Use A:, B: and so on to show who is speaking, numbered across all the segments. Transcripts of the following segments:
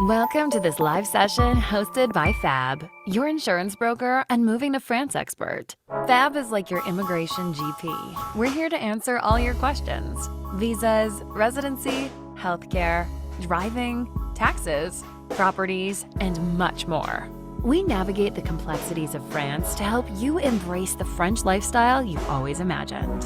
A: Welcome to this live session hosted by Fab, your insurance broker and moving to France expert. Fab is like your immigration GP. We're here to answer all your questions: visas, residency, healthcare, driving, taxes, properties, and much more. We navigate the complexities of France to help you embrace the French lifestyle you've always imagined.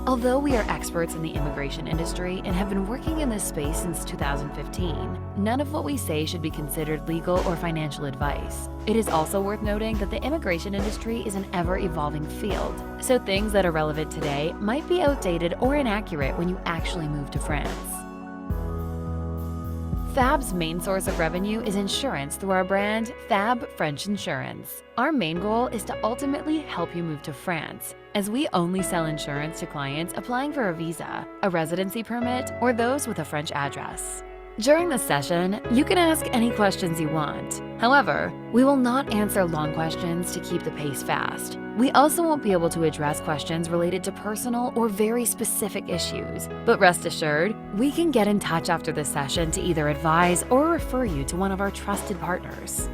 A: Although we are experts in the immigration industry and have been working in this space since 2015, none of what we say should be considered legal or financial advice. It is also worth noting that the immigration industry is an ever-evolving field, so things that are relevant today might be outdated or inaccurate when you actually move to France. Fab's main source of revenue is insurance through our brand, Fab French Insurance. Our main goal is to ultimately help you move to France, as we only sell insurance to clients applying for a visa, a residency permit, or those with a French address. During this session, you can ask any questions you want. However, we will not answer long questions to keep the pace fast. We also won't be able to address questions related to personal or very specific issues, but rest assured, we can get in touch after this session to either advise or refer you to one of our trusted partners.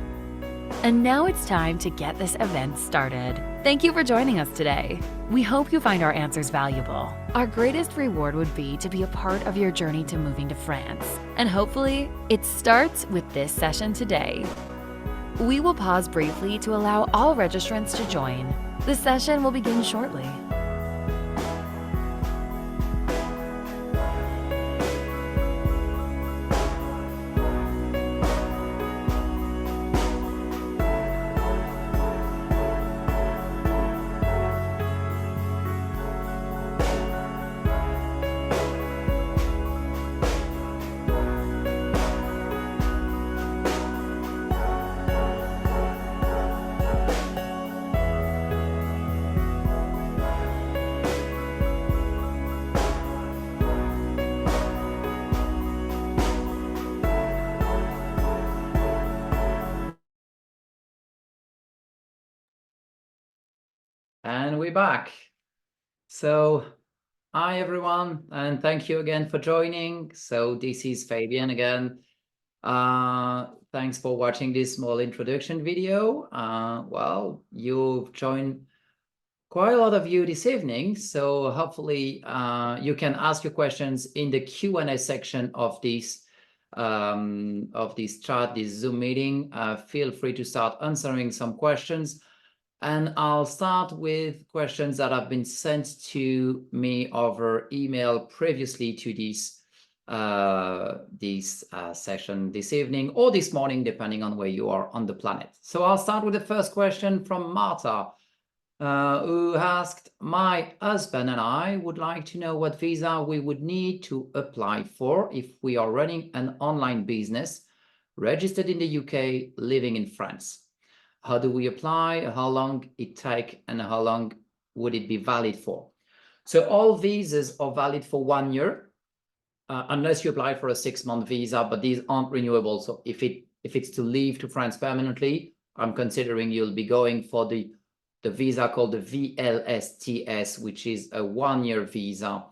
A: And now it's time to get this event started. Thank you for joining us today. We hope you find our answers valuable. Our greatest reward would be to be a part of your journey to moving to France. And hopefully, it starts with this session today. We will pause briefly to allow all registrants to join. The session will begin shortly.
B: And we're back. So, hi everyone, and thank you again for joining. So this is Fabien again. Thanks for watching this small introduction video. Well, you've joined quite a lot of you this evening, so hopefully you can ask your questions in the Q&A section of this chat, this Zoom meeting. Feel free to start answering some questions. And I'll start with questions that have been sent to me over email previously to this session this evening or this morning, depending on where you are on the planet. So I'll start with the first question from Marta, who asked, my husband and I would like to know what visa we would need to apply for if we are running an online business, registered in the UK, living in France. How do we apply, how long it take, and how long would it be valid for? So all visas are valid for 1 year, unless you apply for a 6-month visa, but these aren't renewable. So if it's to leave to France permanently, I'm considering you'll be going for the visa called the VLSTS, which is a 1-year visa,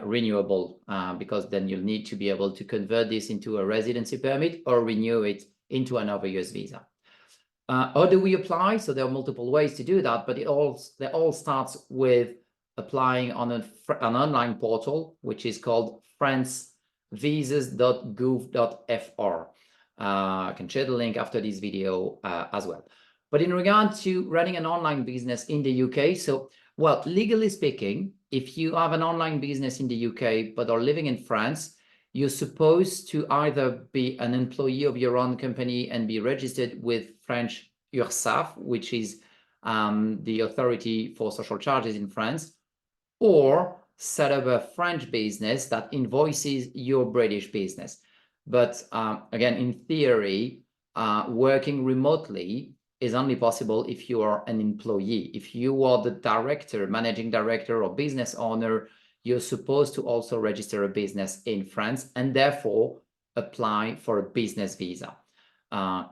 B: renewable, because then you'll need to be able to convert this into a residency permit or renew it into another year's visa. How do we apply? So there are multiple ways to do that, but it all starts with applying on an online portal, which is called francevisas.gouv.fr. I can share the link after this video as well. But in regard to running an online business in the UK, so, well, legally speaking, if you have an online business in the UK but are living in France, you're supposed to either be an employee of your own company and be registered with French URSSAF, which is the authority for social charges in France, or set up a French business that invoices your British business. But again, in theory, working remotely is only possible if you are an employee. If you are the director, managing director, or business owner, you're supposed to also register a business in France and therefore apply for a business visa.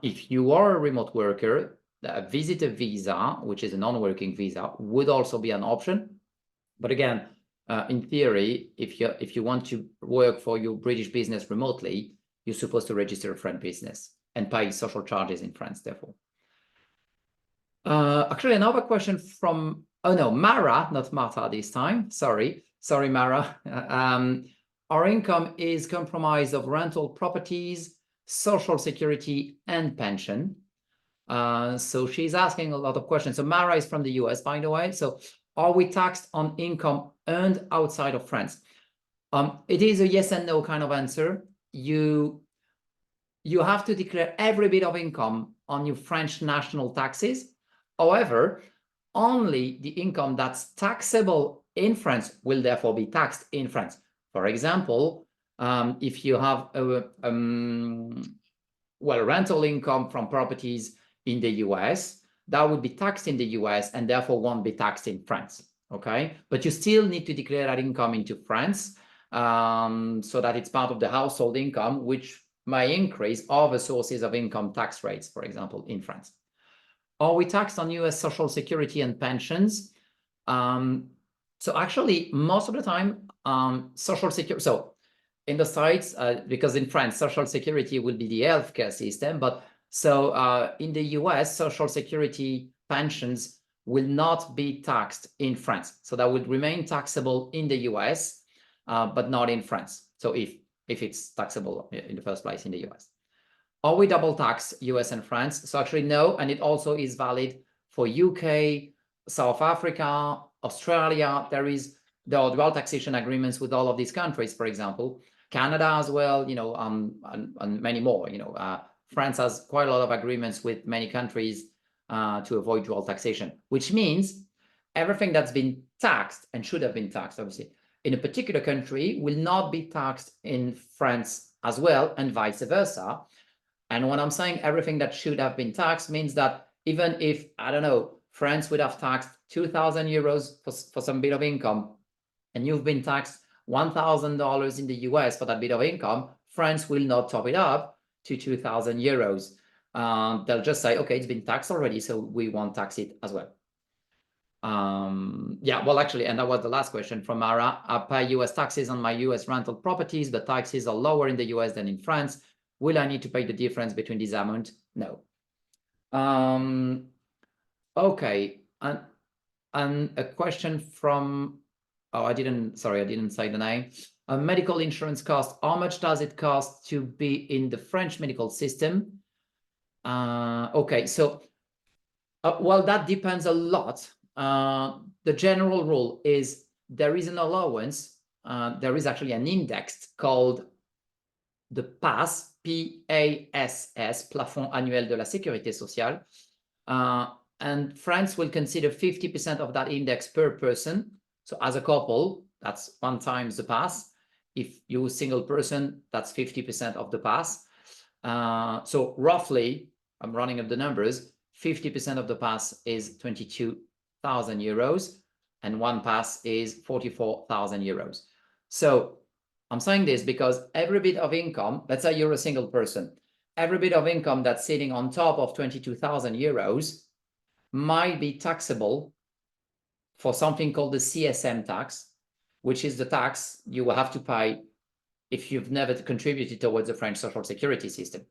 B: If you are a remote worker, a visitor visa, which is a non-working visa, would also be an option. But again, in theory, if you want to work for your British business remotely, you're supposed to register a French business and pay social charges in France, therefore. Actually, another question from, oh no, Mara, not Martha this time. Sorry, Mara. Our income is comprised of rental properties, social security, and pension. So she's asking a lot of questions. So Mara is from the US, by the way. So are we taxed on income earned outside of France? It is a yes and no kind of answer. You have to declare every bit of income on your French national taxes. However, only the income that's taxable in France will therefore be taxed in France. For example, if you have a rental income from properties in the US, that would be taxed in the US and therefore won't be taxed in France. Okay, but you still need to declare that income into France so that it's part of the household income, which may increase other sources of income tax rates, for example, in France. Are we taxed on US social security and pensions? So actually, most of the time, social security, so in the States, because in France, social security will be the healthcare system, but so in the US, social security pensions will not be taxed in France. So that would remain taxable in the US, but not in France. So if it's taxable in the first place in the US. Are we double tax US and France? So actually no, and it also is valid for UK, South Africa, Australia. There are dual taxation agreements with all of these countries, for example, Canada as well, you know, and many more. You know, France has quite a lot of agreements with many countries to avoid dual taxation, which means everything that's been taxed and should have been taxed, obviously, in a particular country will not be taxed in France as well, and vice versa. And when I'm saying everything that should have been taxed means that even if, I don't know, France would have taxed 2,000 euros for some bit of income, and you've been taxed $1,000 in the US for that bit of income, France will not top it up to 2,000 euros. They'll just say, okay, it's been taxed already, so we won't tax it as well. Yeah, well, actually, and that was the last question from Mara. I pay US taxes on my US rental properties, but taxes are lower in the US than in France. Will I need to pay the difference between this amount? No. Okay, and a question from, oh, I didn't say the name. A medical insurance cost, how much does it cost to be in the French medical system? Okay, so, well, that depends a lot. The general rule is there is an allowance, there is actually an index called the PASS, P-A-S-S, Plafond Annuel de la Sécurité Sociale. And France will consider 50% of that index per person. So as a couple, that's 1 times the PASS. If you're a single person, that's 50% of the PASS. So roughly, I'm running up the numbers, 50% of the PASS is 22,000 euros, and 1 PASS is 44,000 euros. So I'm saying this because every bit of income, let's say you're a single person, every bit of income that's sitting on top of 22,000 euros might be taxable for something called the CSM tax, which is the tax you will have to pay if you've never contributed towards the French social security system.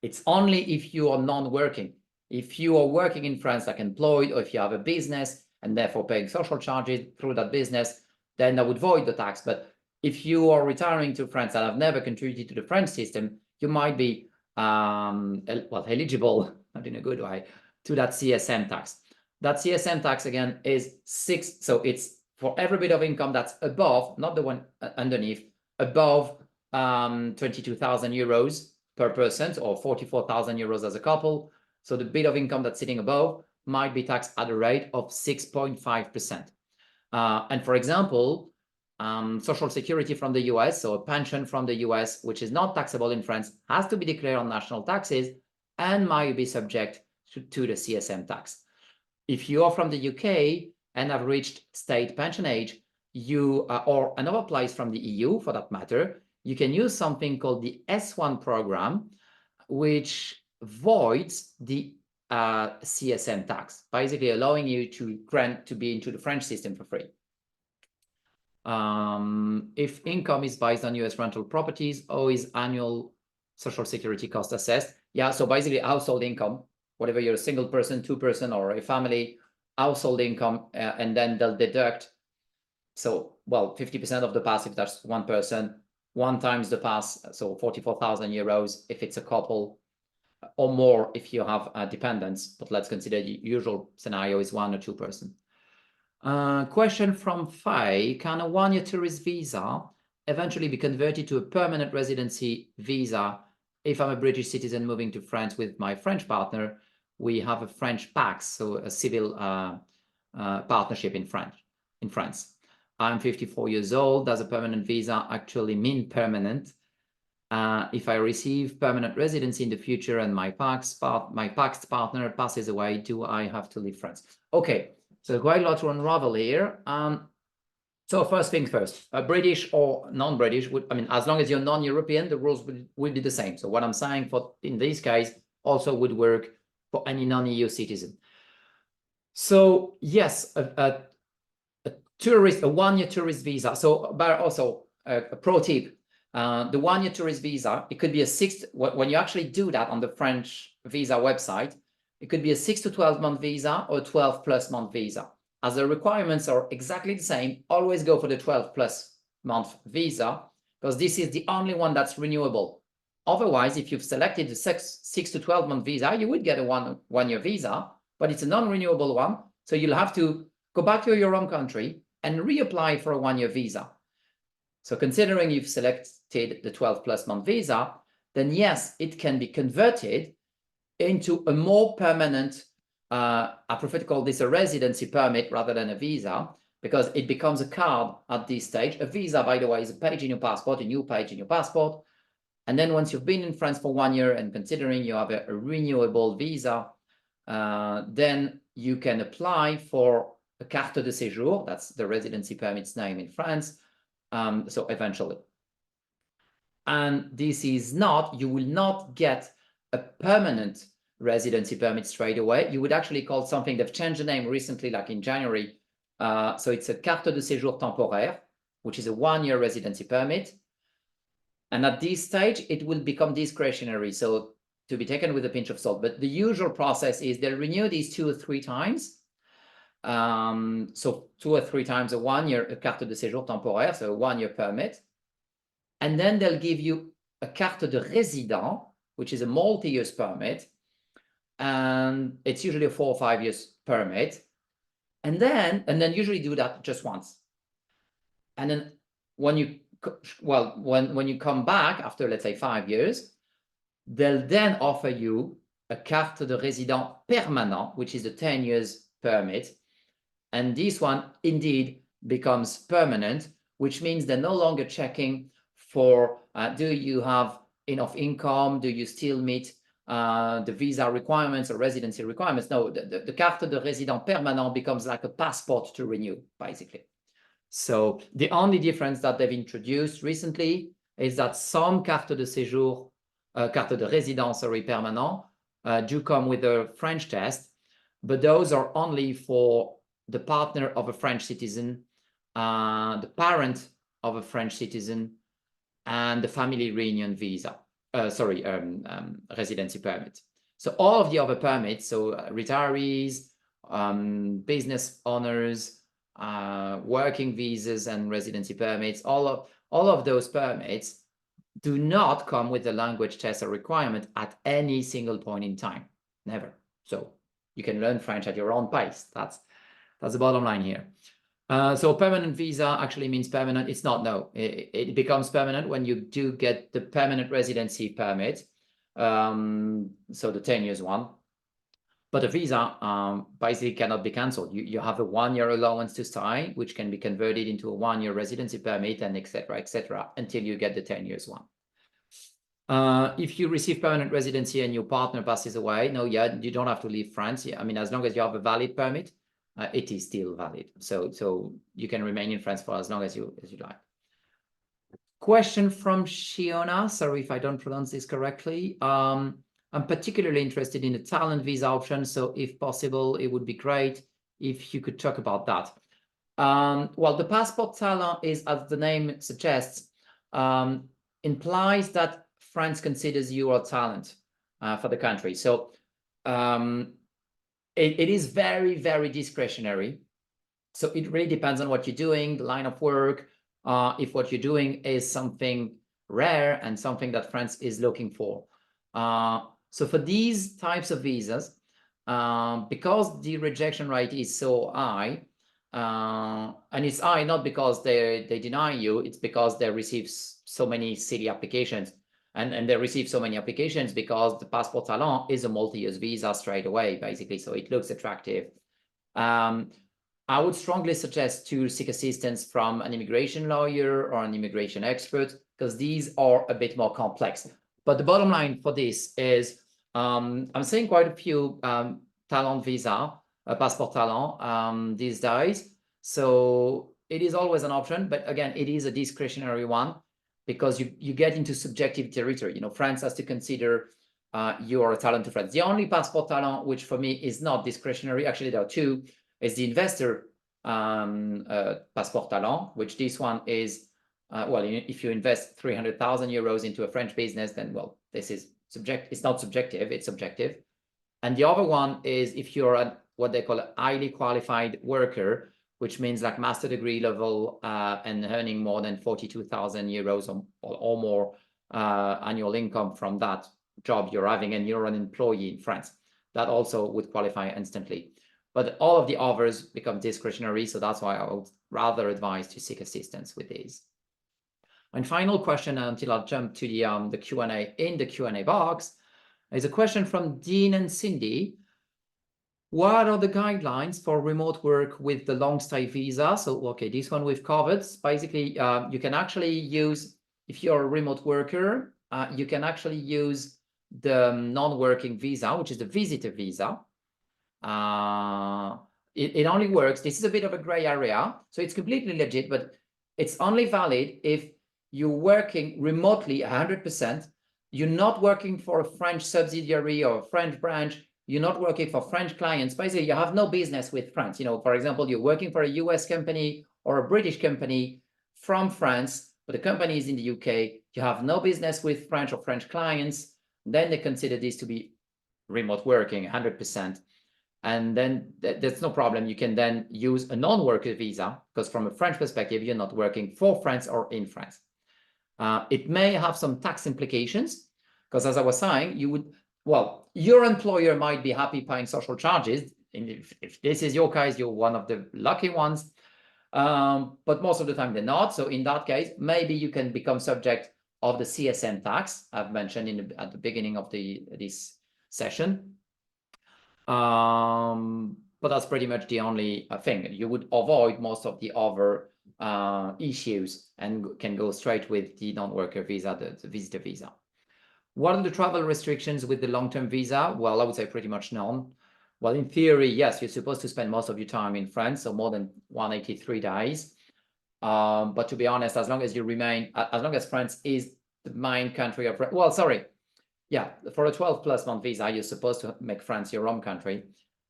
B: It's only if you are non-working. If you are working in France like employed, or if you have a business and therefore paying social charges through that business, then that would void the tax. But if you are retiring to France and have never contributed to the French system, you might be eligible, not in a good way, to that CSM tax. That CSM tax, again, is 6. So it's for every bit of income that's above, not the one underneath, above 22,000 euros per person, or 44,000 euros as a couple. So the bit of income that's sitting above might be taxed at a rate of 6.5%. And for example, social security from the US, so a pension from the US, which is not taxable in France, has to be declared on national taxes and might be subject to the CSM tax. If you are from the UK and have reached state pension age, you or another place from the EU for that matter, you can use something called the S1 program, which voids the CSM tax, basically allowing you to be into the French system for free. If income is based on US rental properties, or is annual social security cost assessed? Yeah, so basically household income, whatever you're a single person, two person, or a family, household income, and then they'll deduct. So, well, 50% of the pass if that's one person, 1 times the pass, so 44,000 euros if it's a couple, or more if you have dependents. But let's consider the usual scenario is 1 or 2 person. Question from Faye: can a 1-year tourist visa eventually be converted to a permanent residency visa if I'm a British citizen moving to France with my French partner? We have a French PAX, so a civil partnership in France. I'm 54 years old. Does a permanent visa actually mean permanent? If I receive permanent residency in the future and my PAX partner passes away, do I have to leave France? Okay, so quite a lot to unravel here. So first things first, British or non-British, I mean, as long as you're non-European, the rules will be the same. So what I'm saying for in this case also would work for any non-EU citizen. So yes, a 1-year tourist visa. So, but also a pro tip. The 1-year tourist visa, it could be when you actually do that on the French visa website, it could be a 6 to 12 month visa or 12 plus month visa. As the requirements are exactly the same, always go for the 12 plus month visa, because this is the only one that's renewable. Otherwise, if you've selected the 6 to 12 month visa, you would get a 1-year visa, but it's a non-renewable one. So you'll have to go back to your home country and reapply for a 1-year visa. So considering you've selected the 12 plus month visa, then yes, it can be converted into a more permanent, I prefer to call this a residency permit rather than a visa, because it becomes a card at this stage. A visa, by the way, is a page in your passport, a new page in your passport. And then once you've been in France for 1 year and considering you have a renewable visa, then you can apply for a carte de séjour. That's the residency permit's name in France. So eventually. And this is not, you will not get a permanent residency permit straight away. You would actually call something, they've changed the name recently, like in January. So it's a carte de séjour temporaire, which is a 1-year residency permit. And at this stage, it will become discretionary. So to be taken with a pinch of salt. But the usual process is they'll renew these 2 or 3 times. So 2 or 3 times a 1-year carte de séjour temporaire, so a 1-year permit. And then they'll give you a carte de résident, which is a multi-year permit. And it's usually a 4 or 5 years permit. And then usually do that just once. And then when you come back after, let's say, 5 years, they'll then offer you a carte de résident permanent, which is a 10 years permit. And this one indeed becomes permanent, which means they're no longer checking for, do you have enough income? Do you still meet the visa requirements or residency requirements? No, the carte de résident permanent becomes like a passport to renew, basically. So the only difference that they've introduced recently is that some carte de séjour, carte de résidence, sorry, permanent, do come with a French test, but those are only for the partner of a French citizen, the parent of a French citizen, and the family reunion visa, residency permit. So all of the other permits, so retirees, business owners, working visas and residency permits, all of those permits do not come with a language test or requirement at any single point in time, never. So you can learn French at your own pace. That's the bottom line here. So permanent visa actually means permanent. It's not, no. It becomes permanent when you do get the permanent residency permit. So the 10 years one. But a visa basically cannot be cancelled. You have a 1-year allowance to stay, which can be converted into a 1-year residency permit, and etc., until you get the 10 years one. If you receive permanent residency and your partner passes away, no, yeah, you don't have to leave France. I mean, as long as you have a valid permit, it is still valid. So you can remain in France for as long as you like. Question from Shiona. Sorry if I don't pronounce this correctly. I'm particularly interested in the talent visa option. So if possible, it would be great if you could talk about that. Well, the passeport talent is, as the name suggests, implies that France considers you a talent for the country. So it is very, very discretionary. So it really depends on what you're doing, the line of work, if what you're doing is something rare and something that France is looking for. So for these types of visas, because the rejection rate is so high, and it's high not because they deny you, it's because they receive so many silly applications. And they receive so many applications because the Passeport Talent is a multi-use visa straight away, basically, so it looks attractive. I would strongly suggest to seek assistance from an immigration lawyer or an immigration expert, because these are a bit more complex. But the bottom line for this is, I'm seeing quite a few talent visa, Passport Talent these days. So it is always an option, but again, it is a discretionary one, because you get into subjective territory. You know, France has to consider you are a talent to France. The only Passport Talent, which for me is not discretionary, actually there are two, is the investor Passport Talent, which this one is, well, if you invest 300,000 euros into a French business, then, well, this is it's not subjective, it's objective. And the other one is if you're what they call a highly qualified worker, which means like master degree level and earning more than 42,000 euros or more annual income from that job you're having, and you're an employee in France. That also would qualify instantly. But all of the others become discretionary, so that's why I would rather advise to seek assistance with these. And final question until I'll jump to the Q&A in the Q&A box is a question from Dean and Cindy. What are the guidelines for remote work with the long stay visa? So, okay, this one we've covered. Basically, you can actually use, if you're a remote worker, you can actually use the non-working visa, which is the visitor visa. It only works, this is a bit of a gray area, so it's completely legit, but it's only valid if you're working remotely 100%. You're not working for a French subsidiary or a French branch. You're not working for French clients. Basically, you have no business with France. You know, for example, you're working for a US company or a British company from France, but the company is in the UK. You have no business with French or French clients. Then they consider this to be remote working 100%. And then there's no problem. You can then use a non-worker visa, because from a French perspective, you're not working for France or in France. It may have some tax implications, because as I was saying, you would, well, your employer might be happy paying social charges. And if this is your case, you're one of the lucky ones. But most of the time they're not. So in that case, maybe you can become subject of the CSM tax I've mentioned at the beginning of this session. But that's pretty much the only thing. You would avoid most of the other issues and can go straight with the non-worker visa, the visitor visa. What are the travel restrictions with the long-term visa? Well, I would say pretty much none. Well, in theory, yes, you're supposed to spend most of your time in France, so more than 183 days. But to be honest, as long as you remain, as long as France is the main country of, well, sorry, yeah, for a 12+ month visa, you're supposed to make France your home country.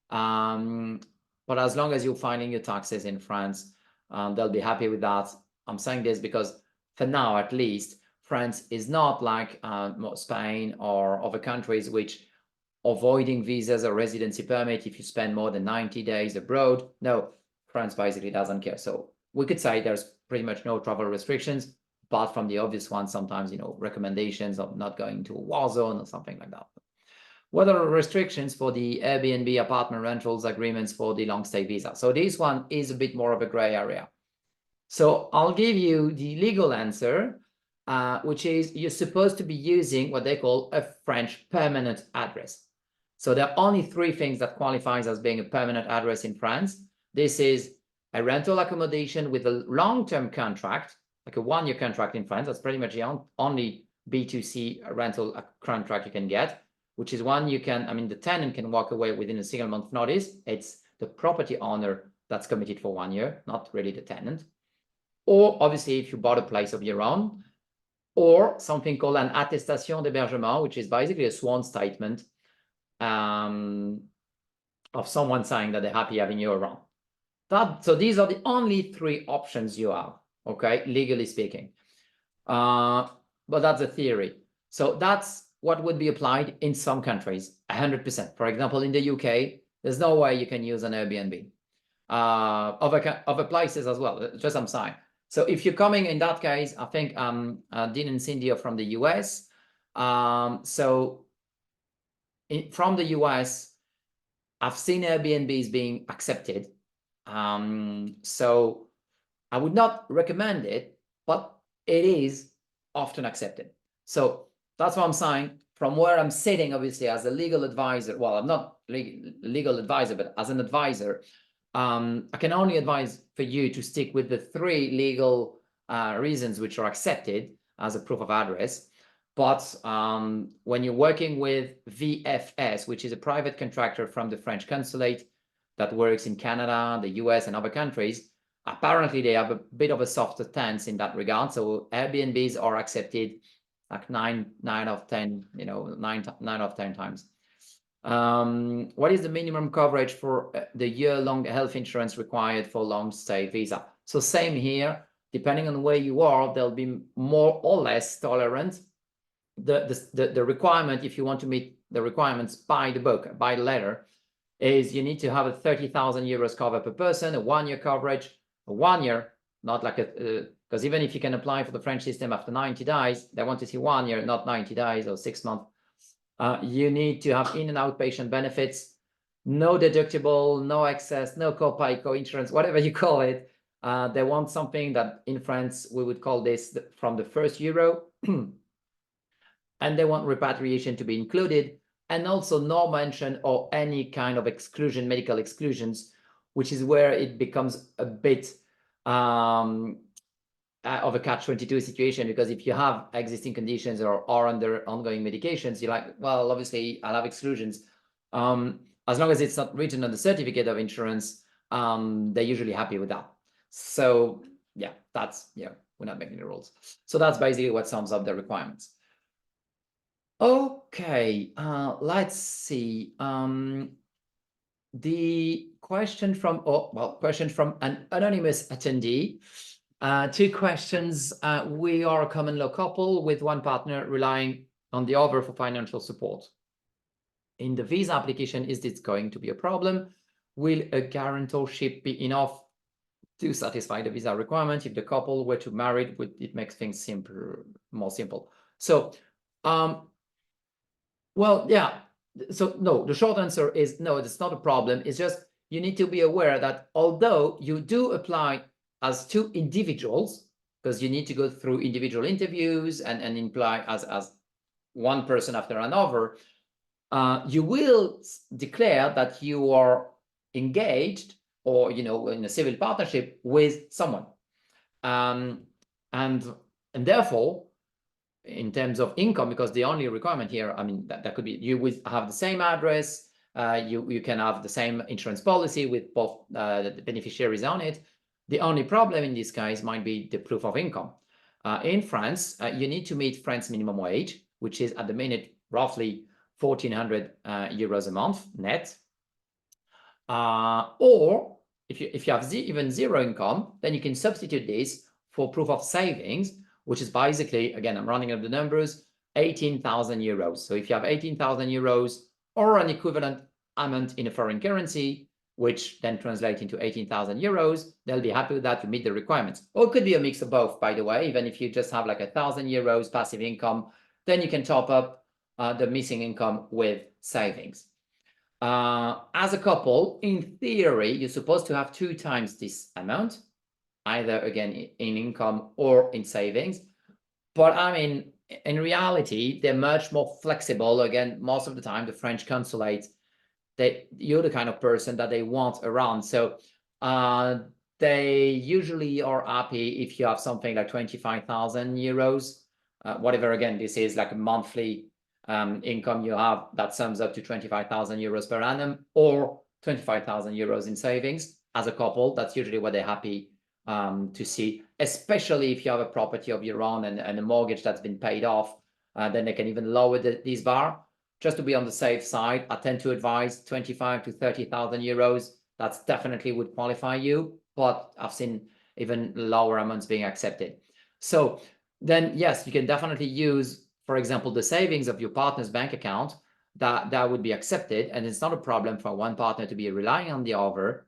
B: But as long as you're filing your taxes in France, they'll be happy with that. I'm saying this because for now, at least, France is not like Spain or other countries which avoiding visas or residency permit if you spend more than 90 days abroad. No, France basically doesn't care. So we could say there's pretty much no travel restrictions, apart from the obvious ones, sometimes, you know, recommendations of not going to a war zone or something like that. What are restrictions for the Airbnb apartment rentals agreements for the long stay visa? So this one is a bit more of a gray area. So I'll give you the legal answer, which is you're supposed to be using what they call a French permanent address. So there are only 3 things that qualifies as being a permanent address in France. This is a rental accommodation with a long-term contract, like a 1-year contract in France. That's pretty much the only B2C rental contract you can get, which is one you can, I mean, the tenant can walk away within a single month notice. It's the property owner that's committed for 1 year, not really the tenant. Or obviously, if you bought a place of your own, or something called an attestation d'hébergement, which is basically a sworn statement of someone saying that they're happy having you around. So these are the only three options you have, okay, legally speaking. But that's a theory. So that's what would be applied in some countries, 100%. For example, in the UK, there's no way you can use an Airbnb. Other places as well, just I'm saying. So if you're coming in that case, I think Dean and Cindy are from the US. From the US, I've seen Airbnbs being accepted. So I would not recommend it, but it is often accepted. So that's what I'm saying. From where I'm sitting, obviously, as a legal advisor, well, I'm not legal advisor, but as an advisor, I can only advise for you to stick with the three legal reasons which are accepted as a proof of address. But when you're working with VFS, which is a private contractor from the French consulate that works in Canada, the US, and other countries, apparently they have a bit of a softer stance in that regard. So Airbnbs are accepted like 9 out of 10, 9 out of 10 times. What is the minimum coverage for the year-long health insurance required for long stay visa? So same here, depending on where you are, there'll be more or less tolerant. The requirement, if you want to meet the requirements by the book, by the letter, is you need to have a 30,000 euros cover per person, a 1 year coverage, a 1 year, not like because even if you can apply for the French system after 90 days, they want to see 1 year, not 90 days or 6 months. You need to have in and outpatient benefits, no deductible, no excess, no copay, co-insurance, whatever you call it. They want something that in France, we would call this from the first euro. And they want repatriation to be included, and also no mention or any kind of exclusion, medical exclusions, which is where it becomes a bit of a catch-22 situation, because if you have existing conditions or are under ongoing medications, you're like, well, obviously I'll have exclusions. As long as it's not written on the certificate of insurance, they're usually happy with that. So yeah, we're not making the rules. So that's basically what sums up the requirements. Okay, let's see. The question from an anonymous attendee. 2 questions. We are a common law couple with one partner relying on the other for financial support. In the visa application, is this going to be a problem? Will a guarantorship be enough to satisfy the visa requirement? If the couple were to marry, it makes things more simple. So, well, yeah. So no, the short answer is no, it's not a problem. It's just you need to be aware that although you do apply as 2 individuals, because you need to go through individual interviews and apply as one person after another, you will declare that you are engaged or in a civil partnership with someone, and therefore, in terms of income, because the only requirement here, I mean, that could be you would have the same address, you can have the same insurance policy with both the beneficiaries on it. The only problem in this case might be the proof of income. In France, you need to meet French minimum wage, which is at the minute roughly 1,400 euros a month net. Or if you have even zero income, then you can substitute this for proof of savings, which is basically, again, I'm running up the numbers, 18,000 euros. So if you have 18,000 euros or an equivalent amount in a foreign currency, which then translates into 18,000 euros, they'll be happy with that to meet the requirements. Or it could be a mix of both, by the way. Even if you just have like 1,000 euros passive income, then you can top up the missing income with savings. As a couple, in theory, you're supposed to have 2 times this amount, either again in income or in savings. But I mean, in reality, they're much more flexible. Again, most of the time, the French consulate, you're the kind of person that they want around. So they usually are happy if you have something like 25,000 euros, whatever, again, this is like a monthly income you have that sums up to 25,000 euros per annum, or 25,000 euros in savings. As a couple, that's usually what they're happy to see, especially if you have a property of your own and a mortgage that's been paid off. Then they can even lower this bar. Just to be on the safe side, I tend to advise 25 to 30,000 euros. that's definitely would qualify you, but I've seen even lower amounts being accepted. So then, yes, you can definitely use, for example, the savings of your partner's bank account, that would be accepted, and it's not a problem for one partner to be relying on the other.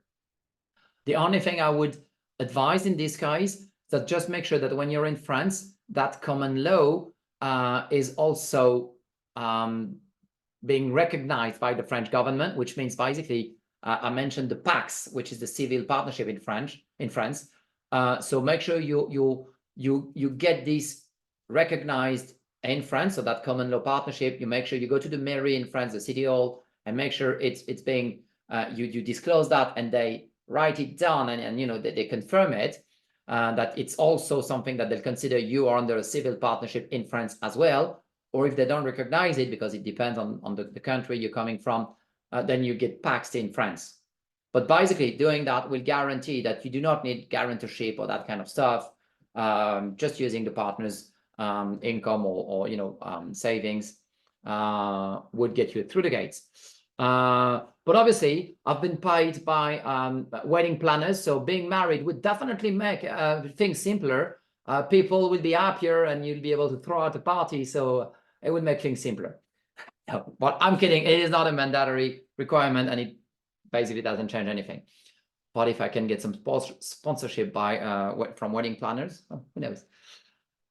B: The only thing I would advise in this case is that just make sure that when you're in France, that common law is also being recognized by the French government, which means basically, I mentioned the PACS, which is the civil partnership in France. So make sure you get this recognized in France. So that common law partnership, you make sure you go to the mairie in France, the city hall, and make sure it's being you disclose that, and they write it down, and you know they confirm it. That it's also something that they'll consider you are under a civil partnership in France as well. Or if they don't recognize it, because it depends on the country you're coming from, then you get paxed in France. But basically, doing that will guarantee that you do not need guarantorship or that kind of stuff. Just using the partner's income or savings would get you through the gates. But obviously, I've been paid by wedding planners, so being married would definitely make things simpler. People will be happier, and you'll be able to throw out a party, so it would make things simpler. But I'm kidding, it is not a mandatory requirement, and it basically doesn't change anything. But if I can get some sponsorship from wedding planners, who knows?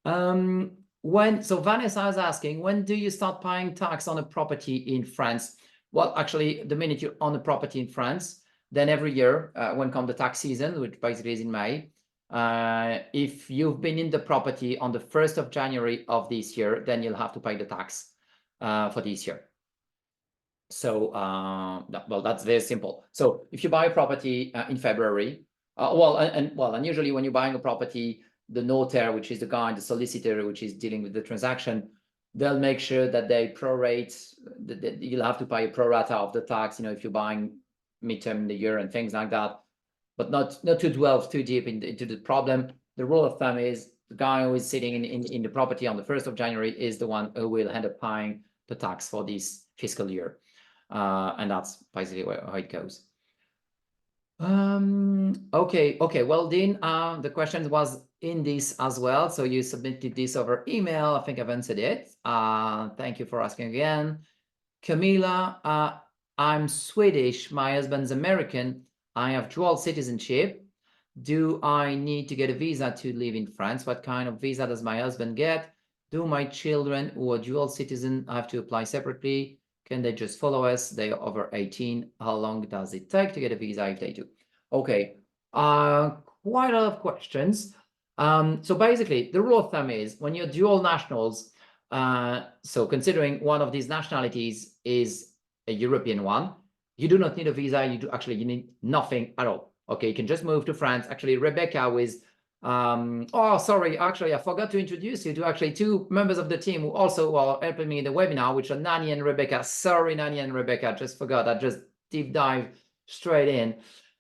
B: So Vanessa is asking, when do you start paying tax on a property in France? Well, actually, the minute you own a property in France, then every year, when comes the tax season, which basically is in May, if you've been in the property on the 1st of January of this year, then you'll have to pay the tax for this year. So, well, that's very simple. So if you buy a property in February, and usually when you're buying a property, the notaire, which is the guy, the solicitor, which is dealing with the transaction, they'll make sure that they prorate, you'll have to pay a pro rata of the tax, if you're buying midterm in the year and things like that. But not to delve too deep into the problem. The rule of thumb is the guy who is sitting in the property on the 1st of January is the one who will end up paying the tax for this fiscal year. And that's basically how it goes. Okay. Well, Dean, the question was in this as well. So you submitted this over email. I think I've answered it. Thank you for asking again. Camila, I'm Swedish. My husband's American. I have dual citizenship. Do I need to get a visa to live in France? What kind of visa does my husband get? Do my children who are dual citizen have to apply separately? Can they just follow us? They are over 18. How long does it take to get a visa if they do? Okay, quite a lot of questions. So basically, the rule of thumb is when you're dual nationals, so considering one of these nationalities is a European one, you do not need a visa. You need nothing at all. Okay, you can just move to France. Actually, Rebecca was sorry, actually, I forgot to introduce you to actually two members of the team who also are helping me in the webinar, which are Nani and Rebecca. Sorry, Nani and Rebecca, just forgot. I just deep dive straight in.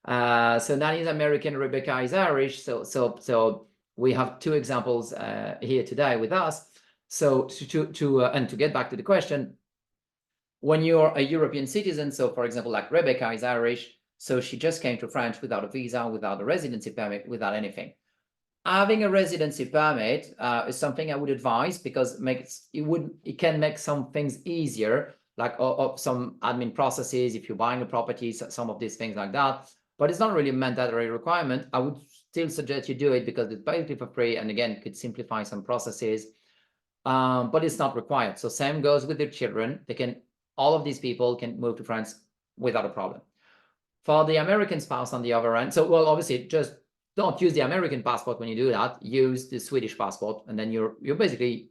B: So Nani is American, Rebecca is Irish. So we have two examples here today with us. So to get back to the question, when you're a European citizen, so for example, like Rebecca is Irish, so she just came to France without a visa, without a residency permit, without anything. Having a residency permit is something I would advise, because it can make some things easier, like some admin processes if you're buying a property, some of these things like that. But it's not really a mandatory requirement. I would still suggest you do it because it's basically for free, and again, could simplify some processes. But it's not required. So same goes with their children. All of these people can move to France without a problem. For the American spouse on the other end, so well, obviously just don't use the American passport when you do that. Use the Swedish passport, and then you're basically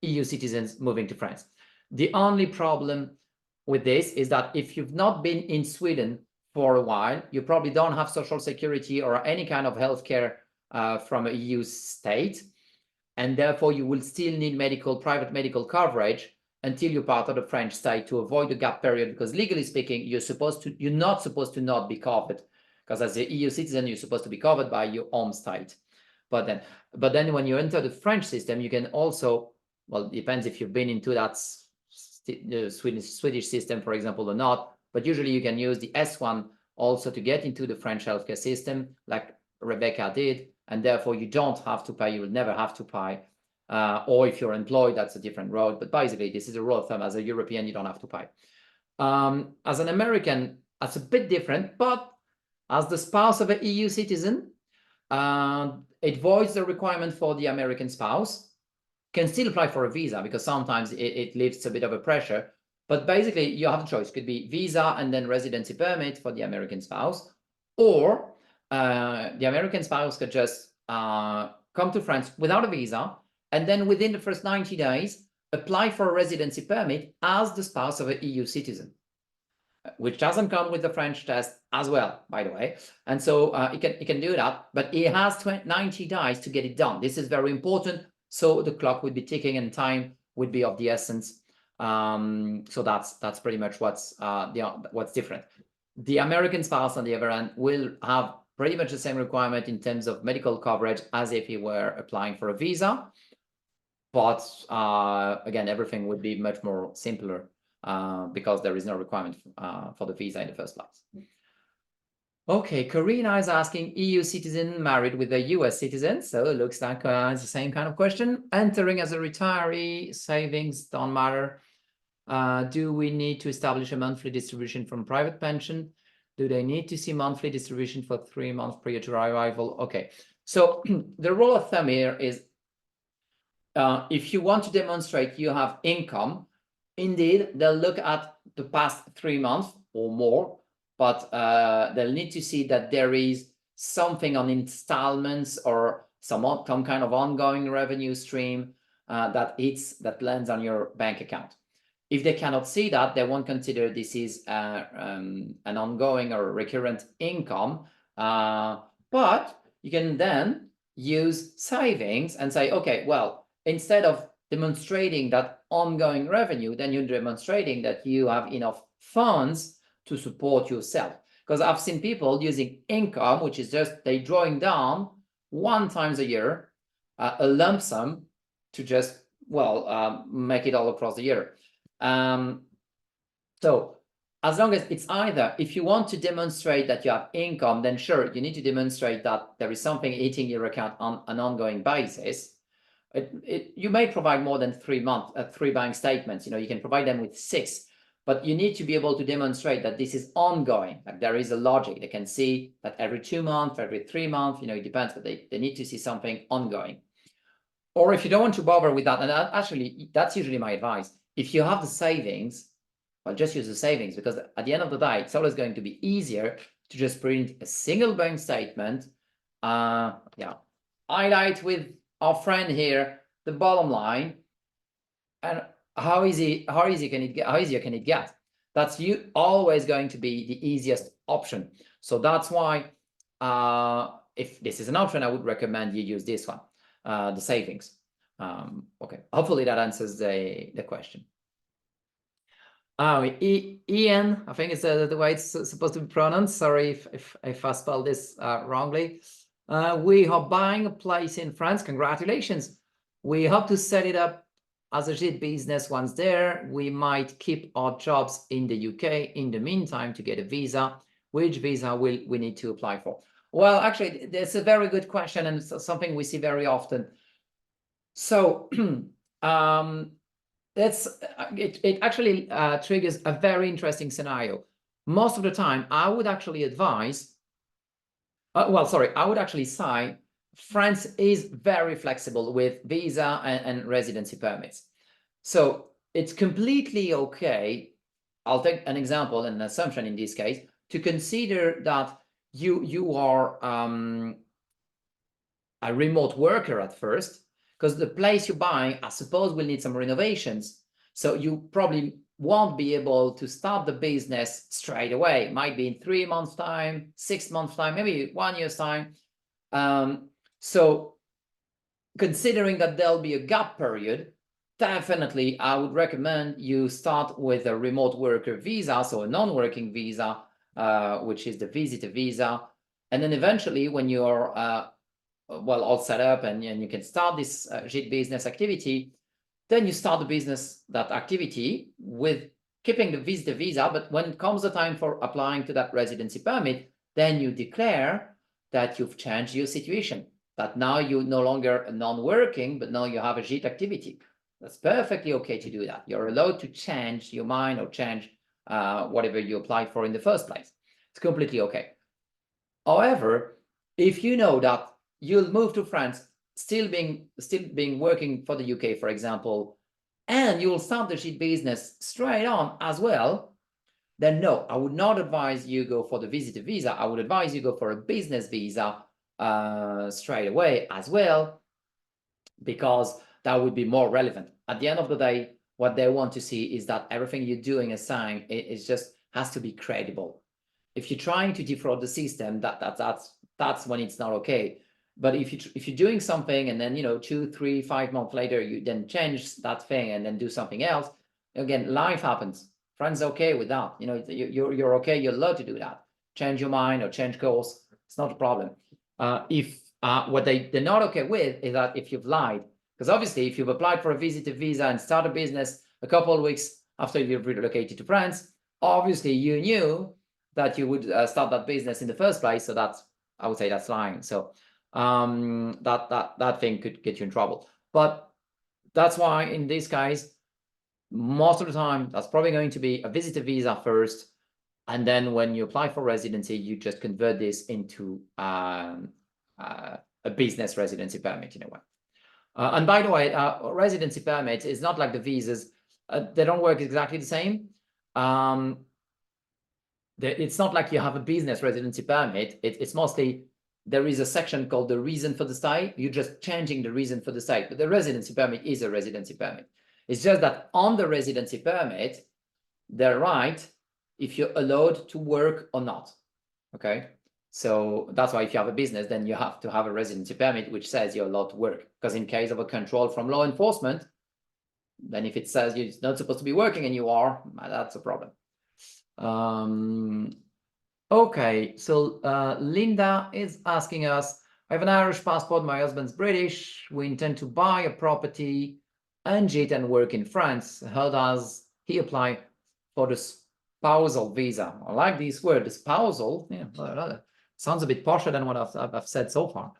B: EU citizens moving to France. The only problem with this is that if you've not been in Sweden for a while, you probably don't have social security or any kind of healthcare from an EU state, and therefore you will still need private medical coverage until you're part of the French state to avoid the gap period, because legally speaking, you're not supposed to not be covered, because as an EU citizen, you're supposed to be covered by your home state. But then when you enter the French system, you can also, well, it depends if you've been into that Swedish system, for example, or not, but usually you can use the S1 also to get into the French healthcare system, like Rebecca did, and therefore you don't have to pay, you will never have to pay. Or if you're employed, that's a different road. But basically, this is a rule of thumb. As a European, you don't have to pay. As an American, that's a bit different, but as the spouse of an EU citizen, it voids the requirement for the American spouse. Can still apply for a visa because sometimes it lifts a bit of a pressure. But basically, you have a choice. It could be visa and then residency permit for the American spouse, or the American spouse could just come to France without a visa, and then within the first 90 days, apply for a residency permit as the spouse of an EU citizen, which doesn't come with the French test as well, by the way. And so he can do that, but he has 90 days to get it done. This is very important. So the clock would be ticking and time would be of the essence. So that's pretty much what's different. The American spouse, on the other hand, will have pretty much the same requirement in terms of medical coverage as if he were applying for a visa. But again, everything would be much more simpler because there is no requirement for the visa in the first place. Okay, Karina is asking, EU citizen married with a US citizen. So it looks like it's the same kind of question. Entering as a retiree, savings don't matter. Do we need to establish a monthly distribution from private pension? Do they need to see monthly distribution for 3 months prior to arrival? Okay, so the rule of thumb here is if you want to demonstrate you have income, indeed, they'll look at the past 3 months or more, but they'll need to see that there is something on installments or some kind of ongoing revenue stream that lands on your bank account. If they cannot see that, they won't consider this is an ongoing or recurrent income. But you can then use savings and say, okay, well, instead of demonstrating that ongoing revenue, then you're demonstrating that you have enough funds to support yourself. Because I've seen people using income, which is just they drawing down 1 time a year, a lump sum to just, well, make it all across the year. So as long as it's either, if you want to demonstrate that you have income, then sure, you need to demonstrate that there is something hitting your account on an ongoing basis. You may provide more than 3 bank statements. You can provide them with 6, but you need to be able to demonstrate that this is ongoing. Like there is a logic. They can see that every 2 months, every 3 months, it depends, but they need to see something ongoing. Or if you don't want to bother with that, and actually that's usually my advice. If you have the savings, well, just use the savings, because at the end of the day, it's always going to be easier to just print a single bank statement. Highlight with our friend here the bottom line, and how easy can it get? That's always going to be the easiest option. So that's why if this is an option, I would recommend you use this one, the savings. Okay, hopefully that answers the question. Ian, I think it's the way it's supposed to be pronounced. Sorry if I spelled this wrongly. We are buying a place in France. Congratulations. We hope to set it up as a JIT business once there. We might keep our jobs in the UK in the meantime to get a visa. Which visa will we need to apply for? Well, actually, that's a very good question, and it's something we see very often. So it actually triggers a very interesting scenario. Most of the time, I would actually advise, I would actually say France is very flexible with visa and residency permits. So it's completely okay. I'll take an example, an assumption in this case, to consider that you are a remote worker at first, because the place you're buying, I suppose, will need some renovations. So you probably won't be able to start the business straight away. It might be in 3 months' time, 6 months' time, maybe 1 year's time. So considering that there'll be a gap period, definitely I would recommend you start with a remote worker visa, so a non-working visa, which is the visitor visa. And then eventually when you're all set up and you can start this JIT business activity, then you start the business, that activity with keeping the visitor visa, but when it comes the time for applying to that residency permit, then you declare that you've changed your situation, that now you're no longer non-working, but now you have a JIT activity. That's perfectly okay to do that. You're allowed to change your mind or change whatever you applied for in the first place. It's completely okay. However, if you know that you'll move to France, still being working for the UK, for example, and you'll start the JIT business straight on as well, then no, I would not advise you go for the visitor visa. I would advise you go for a business visa straight away as well, because that would be more relevant. At the end of the day, what they want to see is that everything you're doing and saying is just has to be credible. If you're trying to defraud the system, that's when it's not okay. But if you're doing something and then 2, 3, 5 months later you then change that thing and then do something else, again, life happens. Friends okay with that. You're okay. You're allowed to do that. Change your mind or change course. It's not a problem. What they're not okay with is that if you've lied, because obviously if you've applied for a visitor visa and start a business a couple of weeks after you've relocated to France, obviously you knew that you would start that business in the first place. So I would say that's lying. So that thing could get you in trouble. But that's why in this case, most of the time, that's probably going to be a visitor visa first. And then when you apply for residency, you just convert this into a business residency permit in a way. And by the way, residency permit is not like the visas. They don't work exactly the same. It's not like you have a business residency permit. It's mostly, there is a section called the reason for the stay. You're just changing the reason for the stay. But the residency permit is a residency permit. It's just that on the residency permit, they're right if you're allowed to work or not. Okay. So that's why if you have a business, then you have to have a residency permit, which says you're allowed to work. Because in case of a control from law enforcement, then if it says you're not supposed to be working and you are, that's a problem. Okay, so Linda is asking us, I have an Irish passport, my husband's British, we intend to buy a property and JIT and work in France. How does he apply for the spousal visa? I like this word, the spousal. Yeah, sounds a bit posher than what I've said so far.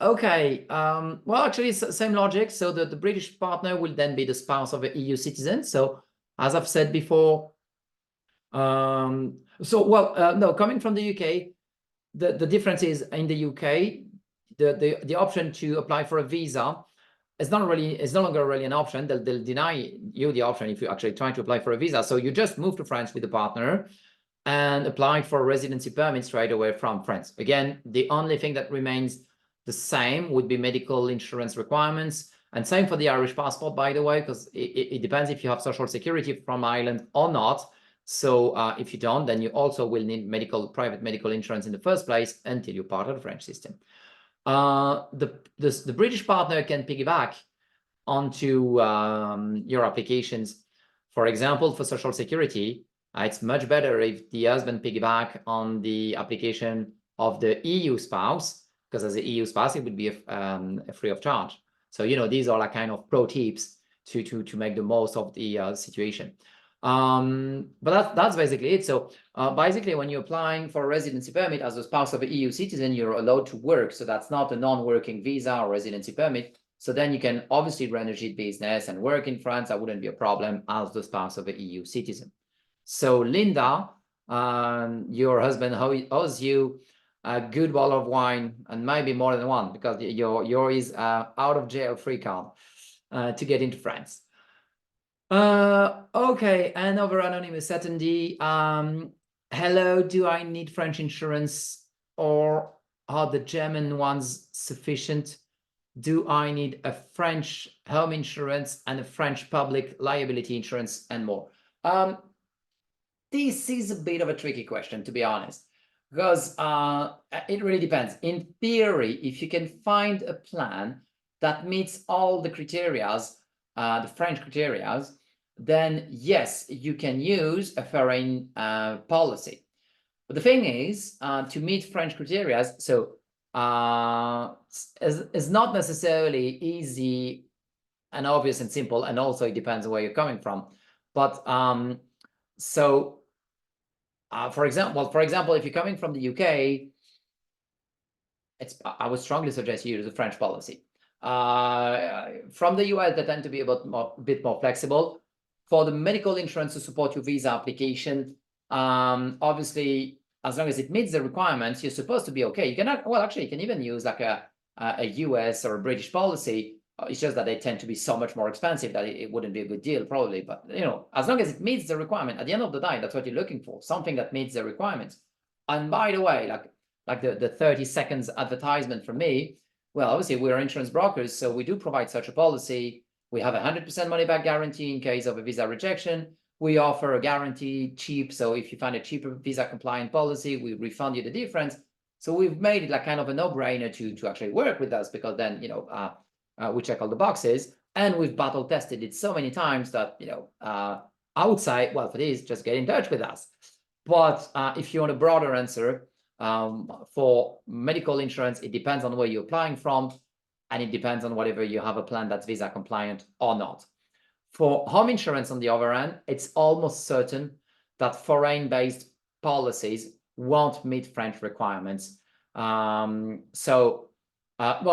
B: Okay, well, actually, it's the same logic. So the British partner will then be the spouse of an EU citizen. So as I've said before, no, coming from the UK, the difference is in the UK, the option to apply for a visa is no longer really an option. They'll deny you the option if you're actually trying to apply for a visa. So you just move to France with a partner and apply for a residency permit straight away from France. Again, the only thing that remains the same would be medical insurance requirements. And same for the Irish passport, by the way, because it depends if you have social security from Ireland or not. So if you don't, then you also will need private medical insurance in the first place until you're part of the French system. The British partner can piggyback onto your applications. For example, for social security, it's much better if the husband piggyback on the application of the EU spouse, because as an EU spouse, it would be free of charge. So, these are like kind of pro tips to make the most of the situation. But that's basically it. So basically, when you're applying for a residency permit as a spouse of an EU citizen, you're allowed to work. So that's not a non-working visa or residency permit. So then you can obviously run a JIT business and work in France. That wouldn't be a problem as the spouse of an EU citizen. So Linda, your husband owes you a good bottle of wine and maybe more than one, because your is out of jail free card to get into France. Okay, another anonymous attendee. Hello, do I need French insurance or are the German ones sufficient? Do I need a French home insurance and a French public liability insurance and more? This is a bit of a tricky question, to be honest, because it really depends. In theory, if you can find a plan that meets all the criterias, the French criterias, then yes, you can use a foreign policy. But the thing is, to meet French criteria, so it's not necessarily easy and obvious and simple, and also it depends on where you're coming from. But for example, if you're coming from the UK, I would strongly suggest you use a French policy. From the US, they tend to be a bit more flexible. For the medical insurance to support your visa application, obviously, as long as it meets the requirements, you're supposed to be okay. You cannot, well, actually, you can even use like a US or a British policy. It's just that they tend to be so much more expensive that it wouldn't be a good deal, probably. But, you know, as long as it meets the requirement, at the end of the day, that's what you're looking for, something that meets the requirements. And by the way, like the 30 seconds advertisement from me, well, obviously, we're insurance brokers, so we do provide such a policy. We have a 100% money back guarantee in case of a visa rejection. We offer a guarantee cheap. So if you find a cheaper visa compliant policy, we refund you the difference. So we've made it like kind of a no-brainer to actually work with us, because then, you know, we check all the boxes, and we've battle tested it so many times that, you know, I would say, well, for this, just get in touch with us. But if you want a broader answer, for medical insurance, it depends on where you're applying from, and it depends on whether you have a plan that's visa compliant or not. For home insurance, on the other hand, it's almost certain that foreign-based policies won't meet French requirements. Well,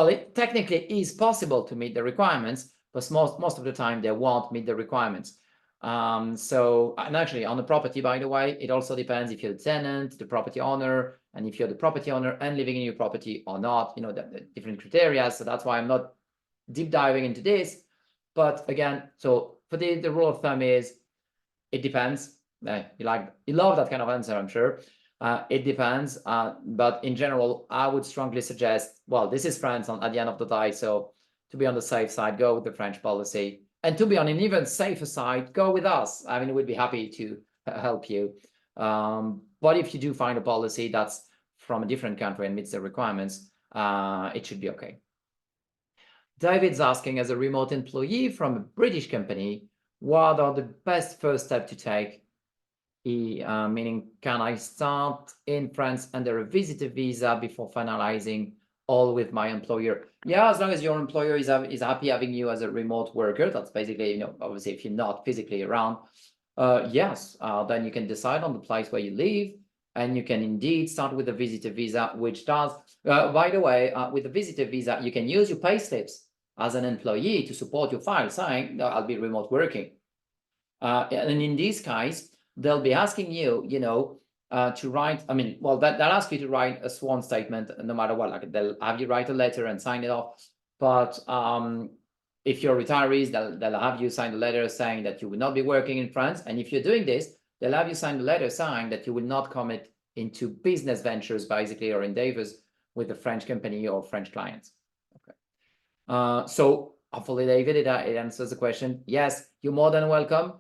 B: it technically is possible to meet the requirements, but most of the time they won't meet the requirements. And actually, on the property, by the way, it also depends if you're the tenant, the property owner, and if you're the property owner and living in your property or not, you know, the different criteria. So that's why I'm not deep diving into this. But again, so for the rule of thumb is, it depends. You love that kind of answer, I'm sure. It depends, but in general, I would strongly suggest, well, this is France at the end of the day, so to be on the safe side, go with the French policy. And to be on an even safer side, go with us. I mean, we'd be happy to help you. But if you do find a policy that's from a different country and meets the requirements, it should be okay. David's asking, as a remote employee from a British company, what are the best first steps to take? Meaning, can I start in France under a visitor visa before finalizing all with my employer? Yeah, as long as your employer is happy having you as a remote worker, that's basically, you know, obviously if you're not physically around, yes, then you can decide on the place where you live, and you can indeed start with a visitor visa, which does, by the way, with a visitor visa, you can use your pay slips as an employee to support your file saying, no, I'll be remote working. And in this case, they'll be asking you, you know, to write, I mean, well, they'll ask you to write a sworn statement no matter what, like they'll have you write a letter and sign it off. But if you're retirees, they'll have you sign a letter saying that you will not be working in France. And if you're doing this, they'll have you sign a letter saying that you will not commit into business ventures, basically, or endeavors with a French company or French clients. Okay. So hopefully, David, it answers the question. Yes, you're more than welcome.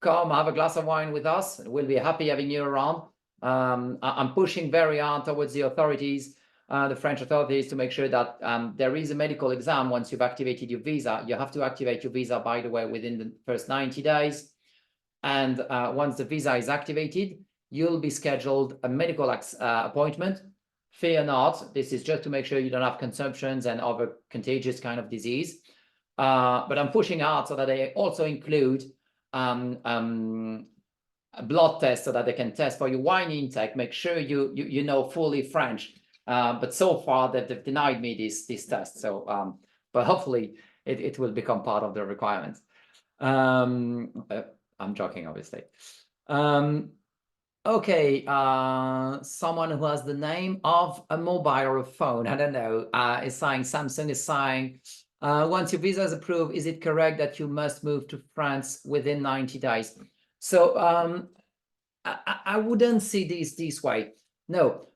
B: Come have a glass of wine with us. We'll be happy having you around. I'm pushing very hard towards the authorities, the French authorities, to make sure that there is a medical exam once you've activated your visa. You have to activate your visa, by the way, within the first 90 days. And once the visa is activated, you'll be scheduled a medical appointment. Fear not, this is just to make sure you don't have consumptions and other contagious kind of disease. But I'm pushing hard so that they also include a blood test, so that they can test for your wine intake, make sure you know fully French. But so far they've denied me this test. So, but hopefully it will become part of the requirements. I'm joking, obviously. Okay, someone who has the name of a mobile or a phone, I don't know, is saying, Samsung is saying, once your visa is approved, is it correct that you must move to France within 90 days? So I wouldn't see this way. No,